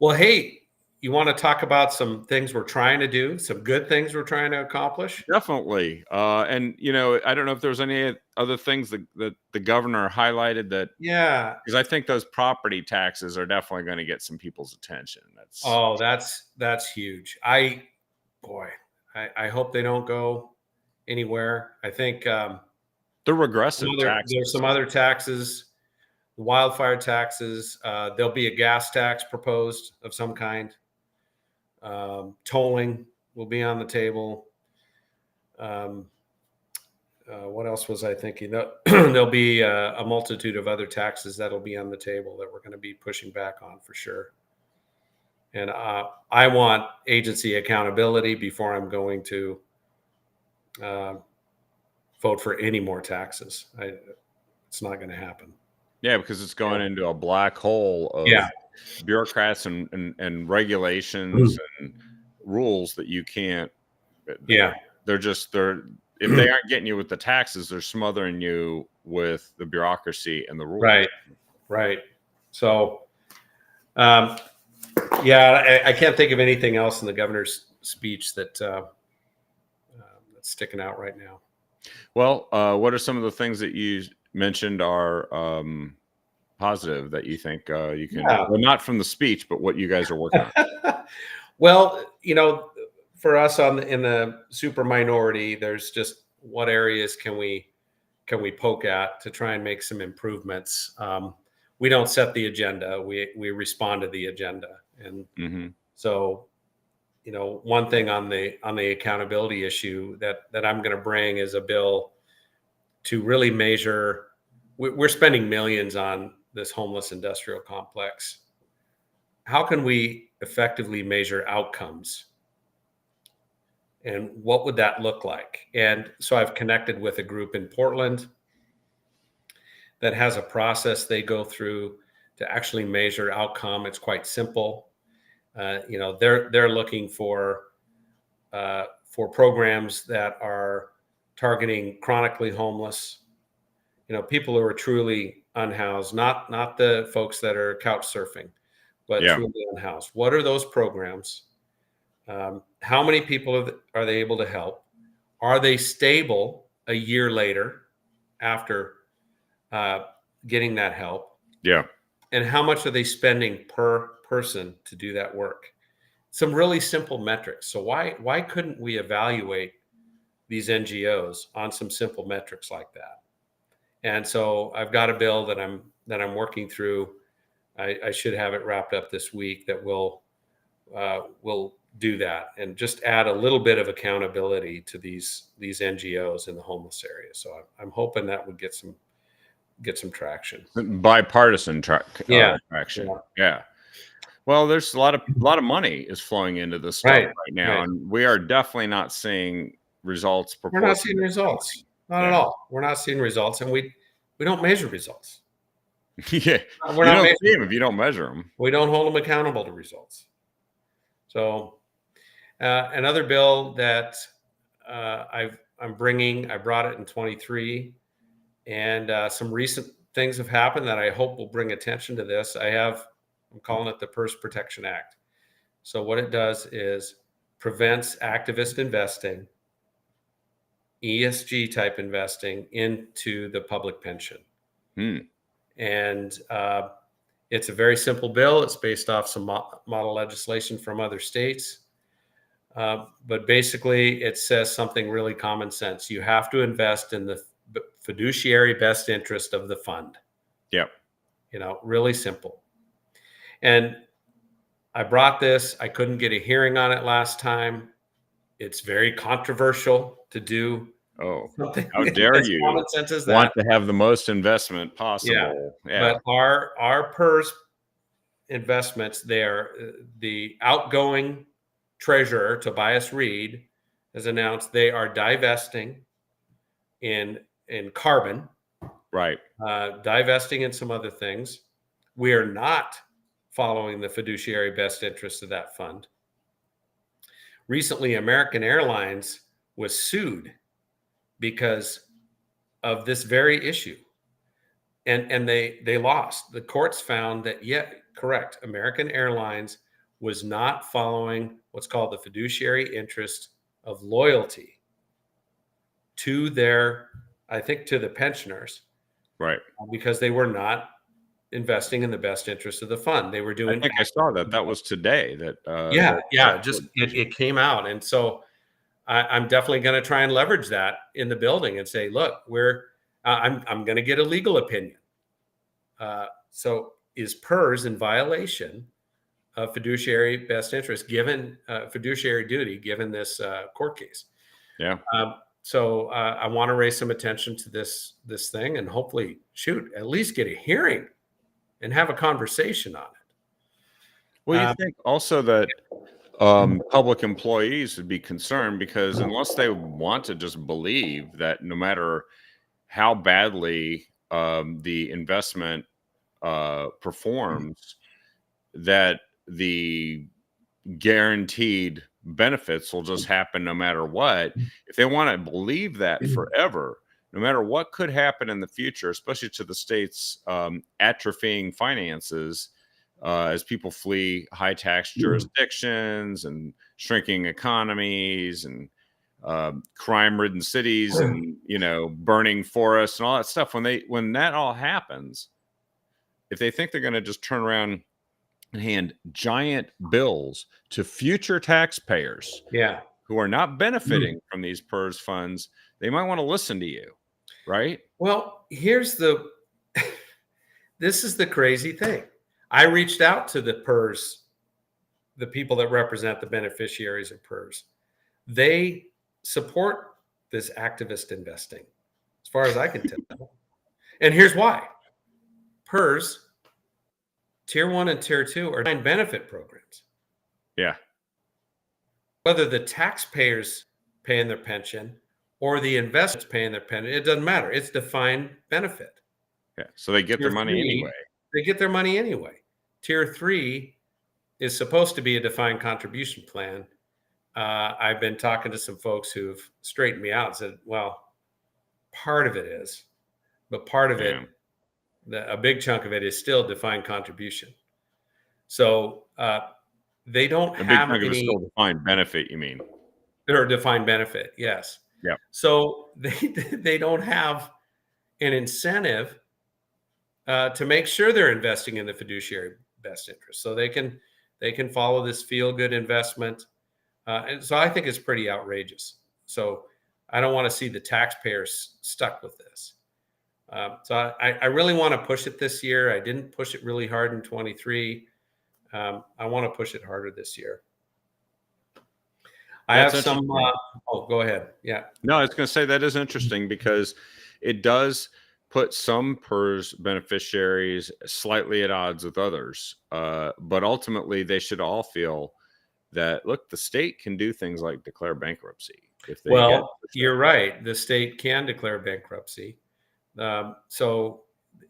Well, hey, you want to talk about some things we're trying to do, some good things we're trying to accomplish? Definitely. And, I don't know if there's any other things that the governor highlighted that. Yeah. Because I think those property taxes are definitely going to get some people's attention. That's huge. I hope they don't go anywhere. I think they're regressive taxes. There's some other taxes, wildfire taxes. There'll be a gas tax proposed of some kind. Tolling will be on the table. What else was I thinking? There'll be a multitude of other taxes that'll be on the table that we're going to be pushing back on for sure. And I want agency accountability before I'm going to vote for any more taxes. It's not going to happen. Yeah, because it's going into a black hole of bureaucrats and regulations and rules that you can't. Yeah, they're if they aren't getting you with the taxes, they're smothering you with the bureaucracy and the rules. Right. So, I can't think of anything else in the governor's speech that's sticking out right now. Well, what are some of the things that you mentioned are positive that you think you can? Well, not from the speech, but what you guys are working on. Well, for us in the super minority, there's just what areas can we poke at to try and make some improvements. We don't set the agenda; we respond to the agenda, and so one thing on the accountability issue that I'm going to bring is a bill to really measure. We're spending millions on this homeless industrial complex. How can we effectively measure outcomes? And what would that look like? And so I've connected with a group in Portland that has a process they go through to actually measure outcome. It's quite simple. They're looking for programs that are targeting chronically homeless, people who are truly unhoused, not the folks that are couch surfing, but truly unhoused. What are those programs? How many people are they able to help? Are they stable a year later after getting that help? Yeah. And how much are they spending per person to do that work? Some really simple metrics. So why couldn't we evaluate these NGOs on some simple metrics like that? And so I've got a bill that I'm working through. I should have it wrapped up this week that will do that and just add a little bit of accountability to these NGOs in the homeless area. So I'm hoping that would get some traction. Bipartisan traction. Yeah. Well, there's a lot of money is flowing into this stuff right now, and we are definitely not seeing results. We're not seeing results. Not at all. We're not seeing results, and we don't measure results. Yeah, we're not see them if you don't measure them. We don't hold them accountable to results. So another bill that I'm bringing, I brought it in 23, and some recent things have happened that I hope will bring attention to this. I'm calling it the PERS Protection Act. So what it does is prevents activist investing, ESG type investing into the public pension. And it's a very simple bill. It's based off some model legislation from other states. But basically, it says something really common sense. You have to invest in the fiduciary best interest of the fund. Yep. Really simple. And I brought this. I couldn't get a hearing on it last time. It's very controversial to do. Oh, something how dare as you common sense as that. want to have the most investment possible. But our PERS investments there, the outgoing treasurer, Tobias Reed, has announced they are divesting in carbon, right, divesting in some other things. We are not following the fiduciary best interest of that fund. Recently, American Airlines was sued because of this very issue. And they lost. The courts found that, correct, American Airlines was not following what's called the fiduciary interest of loyalty to to the pensioners. Right. Because they were not investing in the best interest of the fund. They were doing. I think I saw that was today. It came out. And so I'm definitely going to try and leverage that in the building and say, look, I'm going to get a legal opinion. So is PERS in violation of fiduciary best interest given fiduciary duty given this court case? Yeah. So I want to raise some attention to this thing and hopefully, at least get a hearing and have a conversation on it. Well, you think also that public employees would be concerned because unless they want to just believe that no matter how badly the investment performs, that the guaranteed benefits will just happen no matter what. If they want to believe that forever, no matter what could happen in the future, especially to the state's atrophying finances as people flee high tax jurisdictions and shrinking economies and crime-ridden cities and burning forests and all that stuff. When that all happens, if they think they're going to just turn around and hand giant bills to future taxpayers who are not benefiting from these PERS funds, they might want to listen to you, right? Well, this is the crazy thing. I reached out to the PERS, the people that represent the beneficiaries of PERS. They support this activist investing, as far as I can tell. And here's why. PERS, Tier 1 and Tier 2 are defined benefit programs. Yeah. Whether the taxpayers pay in their pension or the investors pay in their pension, it doesn't matter. It's defined benefit. Yeah. So they get their money anyway. They get their money anyway. Tier 3 is supposed to be a defined contribution plan. I've been talking to some folks who've straightened me out and said, well, part of it is, but part of it, a big chunk of it is still defined contribution. So they don't have any. A big chunk of it is still defined benefit, you mean? Or defined benefit, yes. Yeah. So they don't have an incentive to make sure they're investing in the fiduciary best interest. So they can follow this feel-good investment. And so I think it's pretty outrageous. So I don't want to see the taxpayers stuck with this. So I really want to push it this year. I didn't push it really hard in 23. I want to push it harder this year. I have some. Go ahead. Yeah. No, I was going to say that is interesting because it does put some PERS beneficiaries slightly at odds with others. But ultimately, they should all feel that, look, the state can do things like declare bankruptcy. You're right. The state can declare bankruptcy. So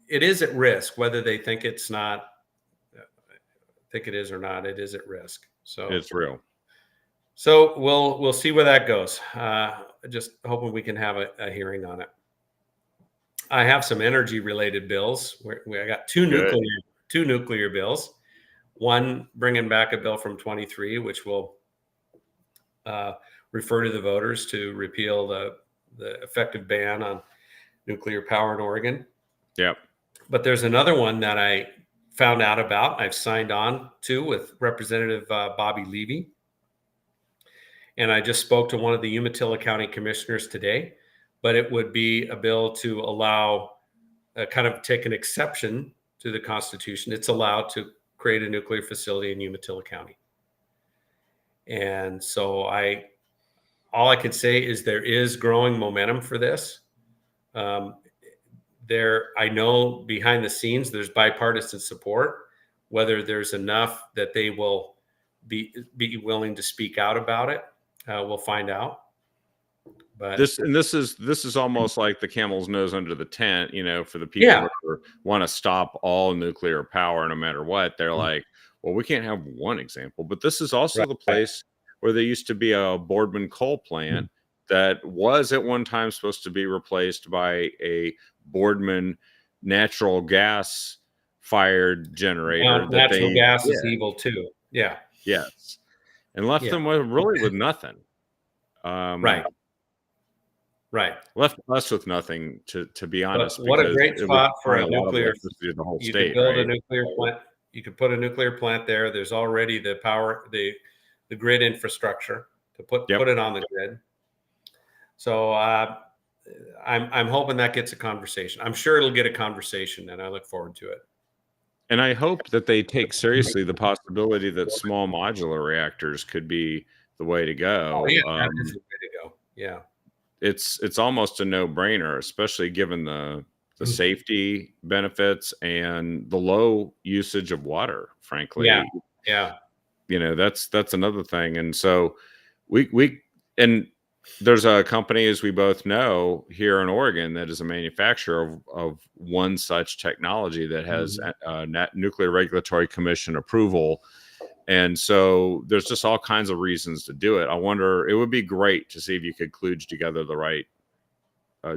it is at risk, whether they think it is or not, it is at risk. So It's real. So we'll see where that goes. Just hoping we can have a hearing on it. I have some energy related bills. I got two Good. nuclear bills. One bringing back a bill from 23, which will refer to the voters to repeal the effective ban on nuclear power in Oregon. Yep. But there's another one that I found out about. I've signed on to with Representative Bobby Levy. And I just spoke to one of the Umatilla County commissioners today, but it would be a bill to allow kind of take an exception to the Constitution. It's allowed to create a nuclear facility in Umatilla County. And so all I can say is there is growing momentum for this. I know behind the scenes, there's bipartisan support. Whether there's enough that they will be willing to speak out about it, we'll find out. But this is almost like the camel's nose under the tent, for the people who want to stop all nuclear power no matter what. They're like, well, we can't have one example, but this is also the place where there used to be a Boardman coal plant that was at one time supposed to be replaced by a Boardman natural gas fired generator. Natural gas is evil too. Yeah. Yes. And left them with nothing. Right. Left us with nothing, to be honest. But what a great spot for a nuclear. The whole you state, could build right? a nuclear plant. You could put a nuclear plant there. There's already the power, the grid infrastructure to put it on the grid. So I'm hoping that gets a conversation. I'm sure it'll get a conversation, and I look forward to it. And I hope that they take seriously the possibility that small modular reactors could be the way to go. Oh, yeah, that is the way to go. Yeah. It's almost a no-brainer, especially given the safety benefits and the low usage of water, frankly. Yeah. That's another thing. And so and there's a company, as we both know, here in Oregon that is a manufacturer of one such technology that has Nuclear Regulatory Commission approval. And so there's just all kinds of reasons to do it. I wonder, it would be great to see if you could kludge together the right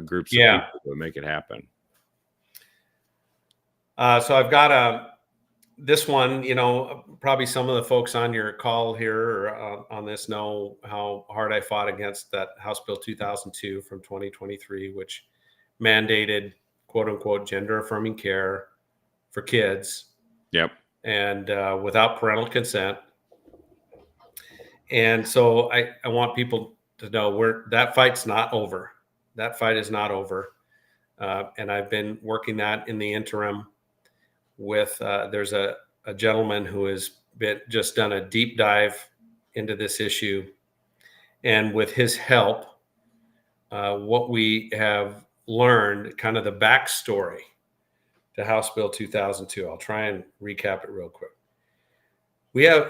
groups of people to make it happen. So I've got this one, probably some of the folks on your call here on this know how hard I fought against that House Bill 2002 from 2023, which mandated quote unquote gender affirming care for kids. Yep. And without parental consent. And so I want people to know that fight's not over. That fight is not over. And I've been working that in the interim with, there's a gentleman who has just done a deep dive into this issue. And with his help, what we have learned, kind of the backstory to House Bill 2002. I'll try and recap it real quick.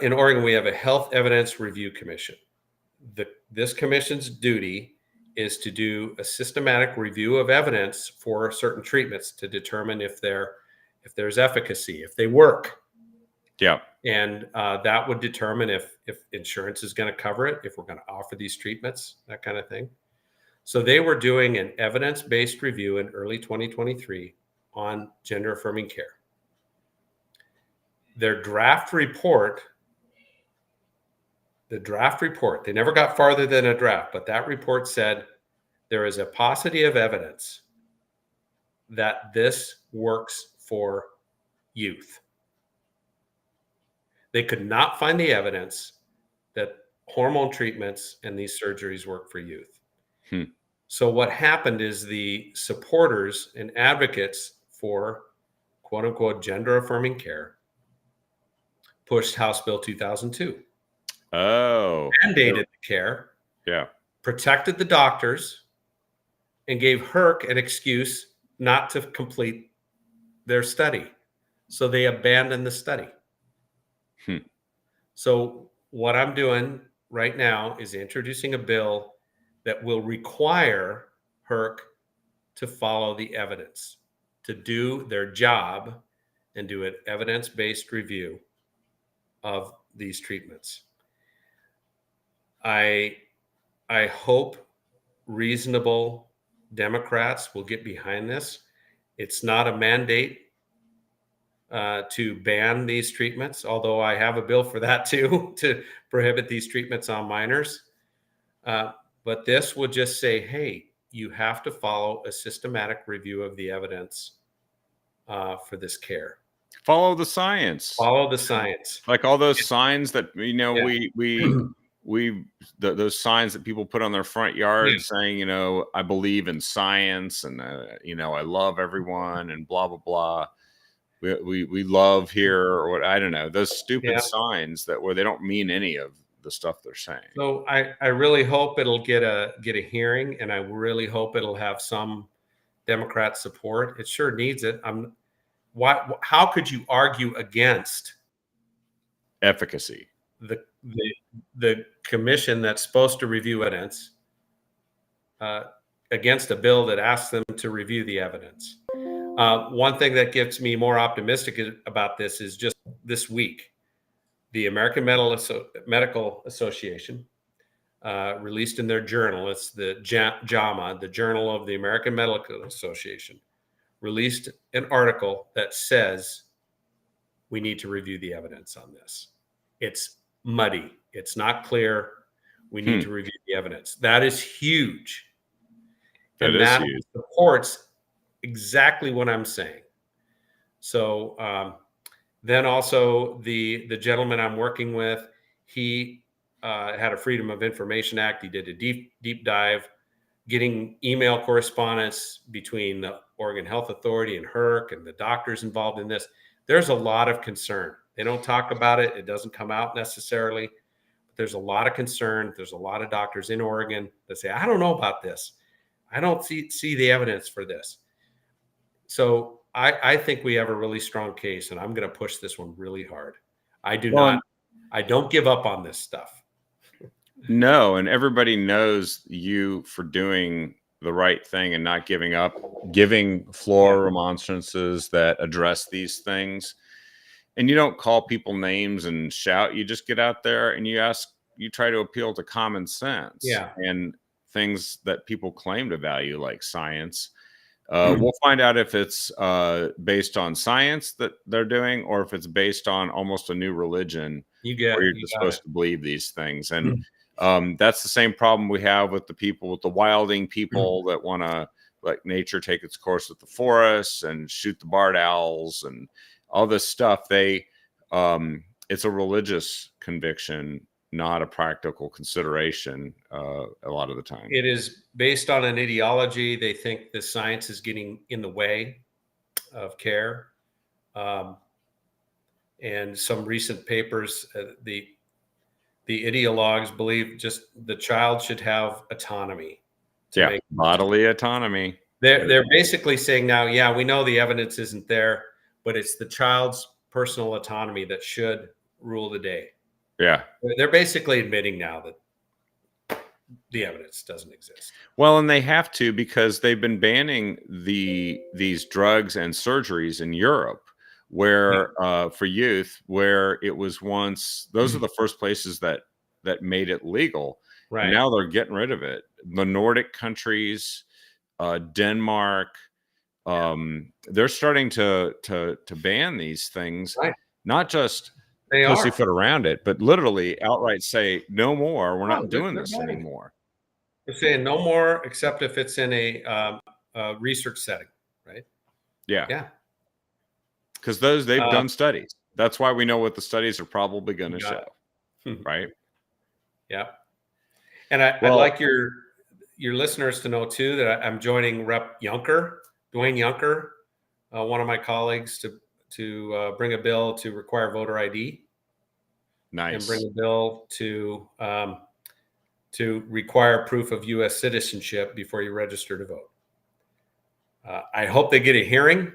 In Oregon, we have a Health Evidence Review Commission. This commission's duty is to do a systematic review of evidence for certain treatments to determine if there's efficacy, if they work. Yeah. And that would determine if insurance is going to cover it, if we're going to offer these treatments, that kind of thing. So they were doing an evidence-based review in early 2023 on gender affirming care. Their draft report, they never got farther than a draft, but that report said there is a paucity of evidence that this works for youth. They could not find the evidence that hormone treatments and these surgeries work for youth. So what happened is the supporters and advocates for quote unquote gender affirming care pushed House Bill 2002. Oh. Mandated the care. Yeah. Protected the doctors and gave HERC an excuse not to complete their study. So they abandoned the study. So what I'm doing right now is introducing a bill that will require HERC to follow the evidence, to do their job and do an evidence-based review of these treatments. I I hope reasonable Democrats will get behind this. It's not a mandate to ban these treatments, although I have a bill for that too, to prohibit these treatments on minors. Uh, but this would just say, hey, you have to follow a systematic review of the evidence for this care. Follow the science. Follow the science. Like all those signs that Yeah. those signs that people put on their front yard saying, I believe in science, and I love everyone, and blah blah blah. We love here, or what, I don't know, those stupid Yeah. signs where they don't mean any of the stuff they're saying. So I really hope it'll get a hearing, and I really hope it'll have some Democrat support. It sure needs it. How could you argue against Efficacy. the commission that's supposed to review evidence against a bill that asks them to review the evidence? One thing that gets me more optimistic about this is just this week, the American Medical Association released in their journal, it's the JAMA, the Journal of the American Medical Association, released an article that says we need to review the evidence on this. It's muddy. It's not clear. We need to review the evidence. That is huge. That huge. supports exactly what I'm saying. So then also the gentleman I'm working with, he had a Freedom of Information Act. He did a deep dive, getting email correspondence between the Oregon Health Authority and HERC and the doctors involved in this. There's a lot of concern. They don't talk about it. It doesn't come out necessarily. But there's a lot of concern. There's a lot of doctors in Oregon that say, I don't know about this. I don't see the evidence for this. So I think we have a really strong case, and I'm going to push this one really hard. I don't give up on this stuff. No, and everybody knows you for doing the right thing and not giving up, giving floor remonstrances that address these things. And you don't call people names and shout. You just get out there and you try to appeal to common sense and things that people claim to value, like science. We'll find out if it's based on science that they're doing, or if it's based on almost a new religion where you're just supposed to believe these things. And that's the same problem we have with the wilding people that want to let nature take its course with the forests and shoot the barred owls and all this stuff. It's a religious conviction, not a practical consideration a lot of the time. It is based on an ideology. They think the science is getting in the way of care. And some recent papers, the ideologues believe just the child should have autonomy. Bodily autonomy. They're basically saying now, we know the evidence isn't there, but it's the child's personal autonomy that should rule the day. Yeah. They're basically admitting now that the evidence doesn't exist. Well, and they have to, because they've been banning these drugs and surgeries in Europe, where for youth, where it was once, those are the first places that made it legal. Right. And now they're getting rid of it. The Nordic countries, Denmark, they're starting to ban these things, not just pussyfoot around it, but literally outright say, no more. We're not doing this anymore. They're saying no more, except if it's in a research setting, right? Yeah. Because they've done studies. That's why we know what the studies are probably going to show, right? Yeah. And I'd like your listeners to know too that I'm joining Rep. Dwayne Juncker, one of my colleagues, to bring a bill to require voter ID. Nice. And bring a bill to require proof of U.S. citizenship before you register to vote. I hope they get a hearing.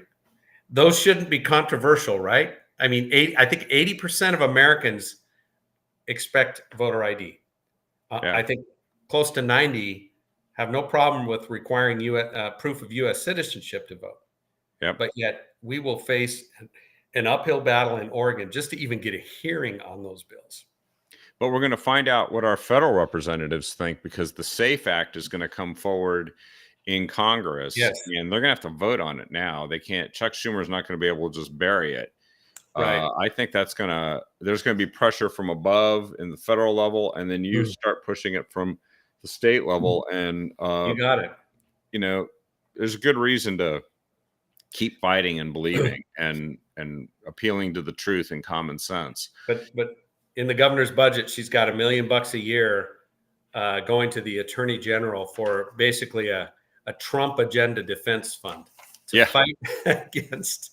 Those shouldn't be controversial, right? I mean, I think 80% of Americans expect voter ID. I think close to 90 have no problem with requiring proof of U.S. citizenship to vote. Yep. But yet we will face an uphill battle in Oregon just to even get a hearing on those bills. But we're going to find out what our federal representatives think, because the SAFE Act is going to come forward in Congress, Yes. and they're going to have to vote on it now. They can't. Chuck Schumer's not going to be able to just bury it. Right. I think there's going to be pressure from above in the federal level, and then you start pushing it from the state level. And You got it. There's a good reason to keep fighting and believing and appealing to the truth and common sense. But in the governor's budget, she's got $1 million a year going to the attorney general for basically a Trump agenda defense fund to fight against.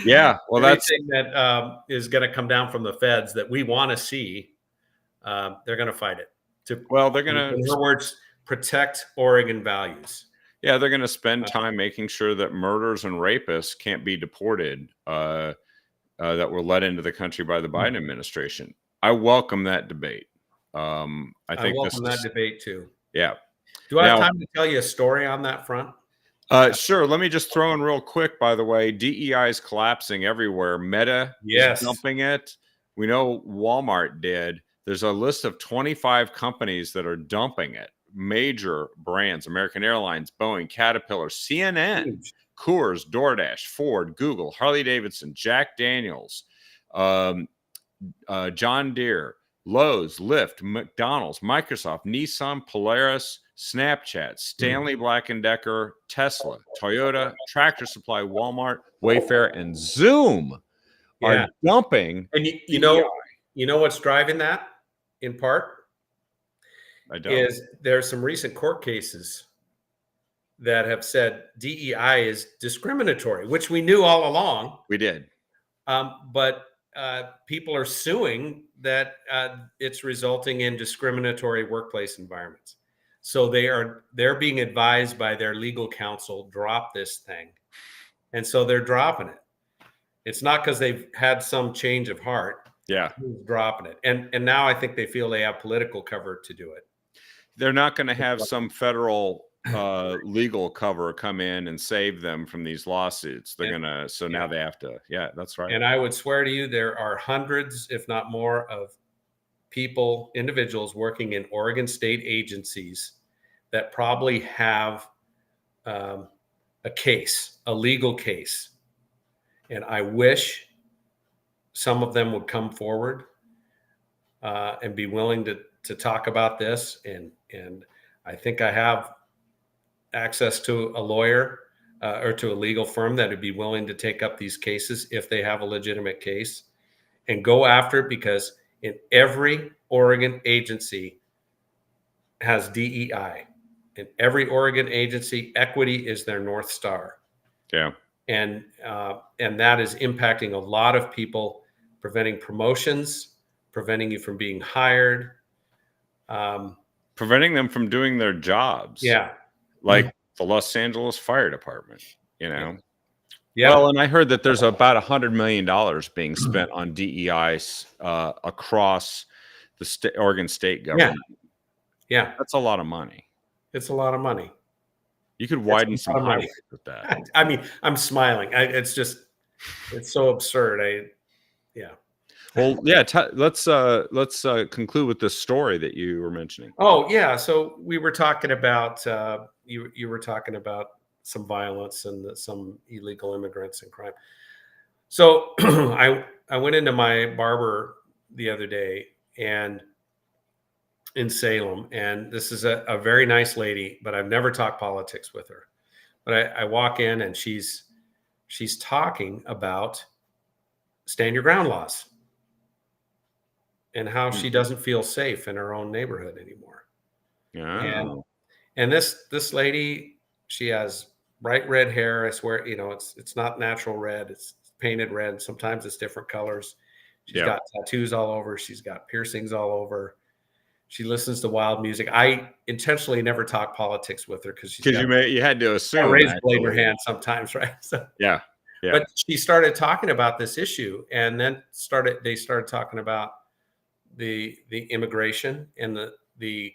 Yeah, well, everything that is going to come down from the feds that we want to see. They're going to fight it. They're going to, in other words, protect Oregon values. Yeah, they're going to spend time making sure that murderers and rapists can't be deported that were let into the country by the Biden administration. I welcome that debate. I welcome that debate too. Yeah. Do I have time to tell you a story on that front? Sure. Let me just throw in real quick, by the way. DEI is collapsing everywhere. Meta is dumping it. We know Walmart did. There's a list of 25 companies that are dumping it. Major brands: American Airlines, Boeing, Caterpillar, CNN, Coors, DoorDash, Ford, Google, Harley Davidson, Jack Daniels, John Deere, Lowe's, Lyft, McDonald's, Microsoft, Nissan, Polaris, Snapchat, Stanley Black & Decker, Tesla, Toyota, Tractor Supply, Walmart, Wayfair, and Zoom are dumping. And you know what's driving that in part? Is there's some recent court cases that have said DEI is discriminatory, which we knew all along. We did. But people are suing that it's resulting in discriminatory workplace environments. So they're being advised by their legal counsel, drop this thing. And so they're dropping it. It's not because they've had some change of heart. Yeah. Dropping it. And now I think they feel they have political cover to do it. They're not going to have some federal legal cover come in and save them from these lawsuits. They're going to, so now they have to. Yeah, that's right. And I would swear to you, there are hundreds, if not more, of individuals working in Oregon state agencies that probably have a legal case. And I wish some of them would come forward and be willing to talk about this. And I think I have access to a lawyer or to a legal firm that would be willing to take up these cases if they have a legitimate case and go after it, because in every Oregon agency has DEI. In every Oregon agency, equity is their North Star. Yeah. And that is impacting a lot of people, preventing promotions, preventing you from being hired. Preventing them from doing their jobs. Yeah. Like the Los Angeles Fire Department, Yeah. Well, and I heard that there's about $100 million being spent on DEI across the Oregon state government. Yeah. That's a lot of money. It's a lot of money. You could widen some highways with that. I mean, I'm smiling. It's so absurd. Well, yeah. Let's conclude with this story that you were mentioning. Oh yeah. So we were talking about you were talking about some violence and some illegal immigrants and crime. So I went into my barber the other day and in Salem, and this is a very nice lady, but I've never talked politics with her. But I walk in and she's talking about stand your ground laws and how she doesn't feel safe in her own neighborhood anymore. Yeah. And this lady, she has bright red hair. I swear, it's not natural red. It's painted red. Sometimes it's different colors. She's got tattoos all over. She's got piercings all over. She listens to wild music. I intentionally never talk politics with her because you had to assume a razor blade in her hand sometimes, right? So, yeah. But she started talking about this issue, and then they started talking about the immigration and the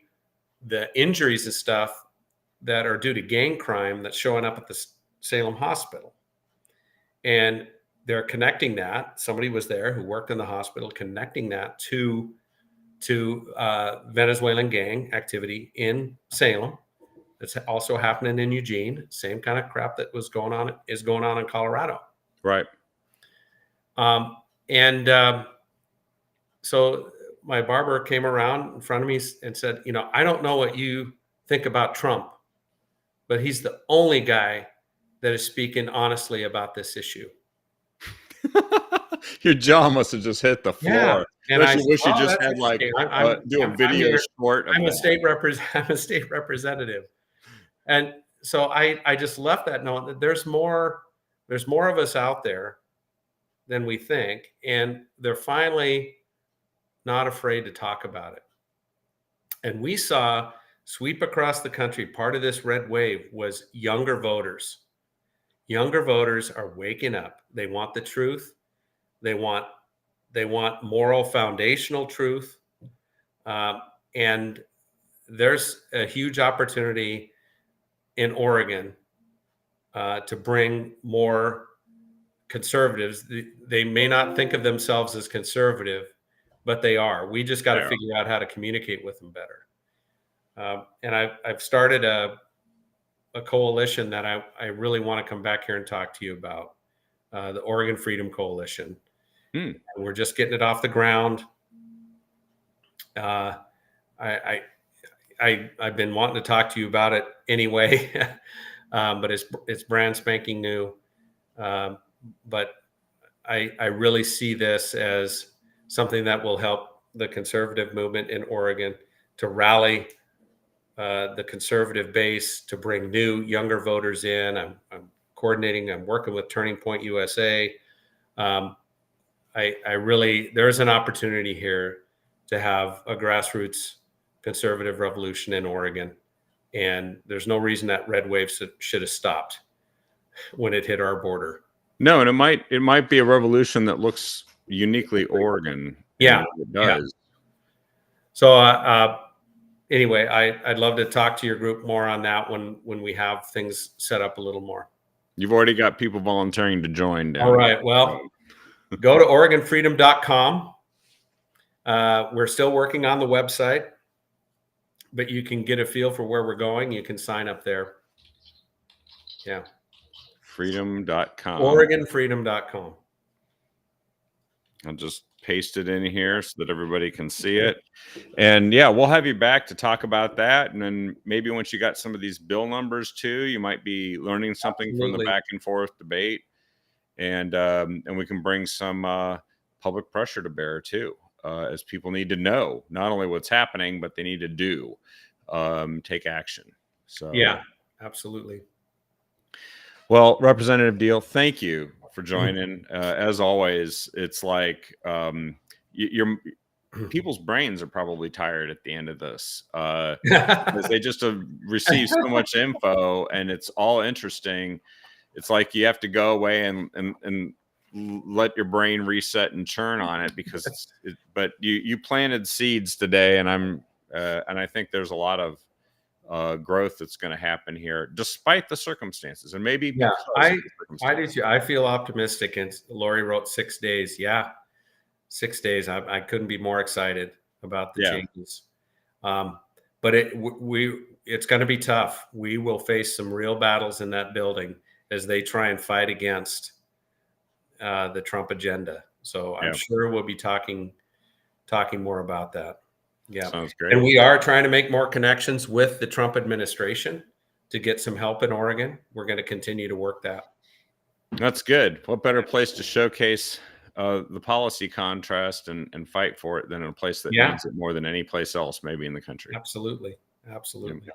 injuries and stuff that are due to gang crime that's showing up at the Salem hospital. And they're connecting that. Somebody was there who worked in the hospital, connecting that to to Venezuelan gang activity in Salem. It's also happening in Eugene. Same kind of crap that is going on in Colorado. Right. And so my barber came around in front of me and said, I don't know what you think about Trump, but he's the only guy that is speaking honestly about this issue. Your jaw must have just hit the floor. Yeah. And I I said, wish you "Oh, just that's had like interesting. do a video short of I'm a that. I'm a state representative." And so I just left that note that there's more of us out there than we think, and they're finally not afraid to talk about it. And we saw sweep across the country. Part of this red wave was younger voters. Younger voters are waking up. They want the truth. They want moral foundational truth. And there's a huge opportunity in Oregon to bring more conservatives. They may not think of themselves as conservative, but they are. We just got to figure out how to communicate with them better. And I've started a coalition that I really want to come back here and talk to you about, the Oregon Freedom Coalition. And we're just getting it off the ground. I've been wanting to talk to you about it anyway, but it's brand spanking new. But I really see this as something that will help the conservative movement in Oregon to rally the conservative base, to bring new, younger voters in. I'm coordinating. I'm working with Turning Point USA. There's an opportunity here to have a grassroots conservative revolution in Oregon. And there's no reason that red wave should have stopped when it hit our border. No, and it might be a revolution that looks uniquely Oregon. Yeah, it does. Yeah. So anyway, I'd love to talk to your group more on that when we have things set up a little more. You've already got people volunteering to join. All right. Well, go to OregonFreedom.com. We're still working on the website, but you can get a feel for where we're going. You can sign up there. Yeah. Freedom.com. OregonFreedom.com. I'll just paste it in here so that everybody can see it. And yeah, we'll have you back to talk about that. And then maybe once you got some of these bill numbers too, you might be learning something from the back and forth debate. And we can bring some public pressure to bear too, as people need to know not only what's happening, but they need to do take action. So yeah, absolutely. Well, Representative Deal, thank you for joining. As always, it's like your people's brains are probably tired at the end of this because they just have received so much info and it's all interesting. It's like you have to go away and let your brain reset and churn on it because but you planted seeds today, and I think there's a lot of growth that's going to happen here despite the circumstances. And maybe I do too. I feel optimistic. And Lori wrote 6 days. Yeah, 6 days. I couldn't be more excited about the changes. But it's going to be tough. We will face some real battles in that building as they try and fight against the Trump agenda. So I'm sure we'll be talking more about that. Yeah. Sounds great. And we are trying to make more connections with the Trump administration to get some help in Oregon. We're going to continue to work that. That's good. What better place to showcase the policy contrast and fight for it than in a place that needs it more than any place else, maybe in the country. Absolutely. Absolutely. Yeah.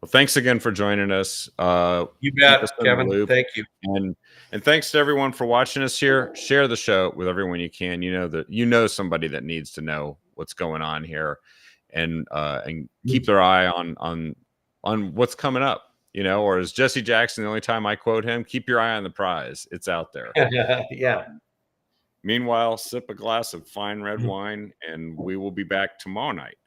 Well, thanks again for joining us. You bet, Kevin. Thank you. And thanks to everyone for watching us here. Share the show with everyone you can. You know somebody that needs to know what's going on here, and keep their eye on what's coming up. Or as Jesse Jackson, the only time I quote him, keep your eye on the prize. It's out there. Yeah. Meanwhile, sip a glass of fine red wine, and we will be back tomorrow night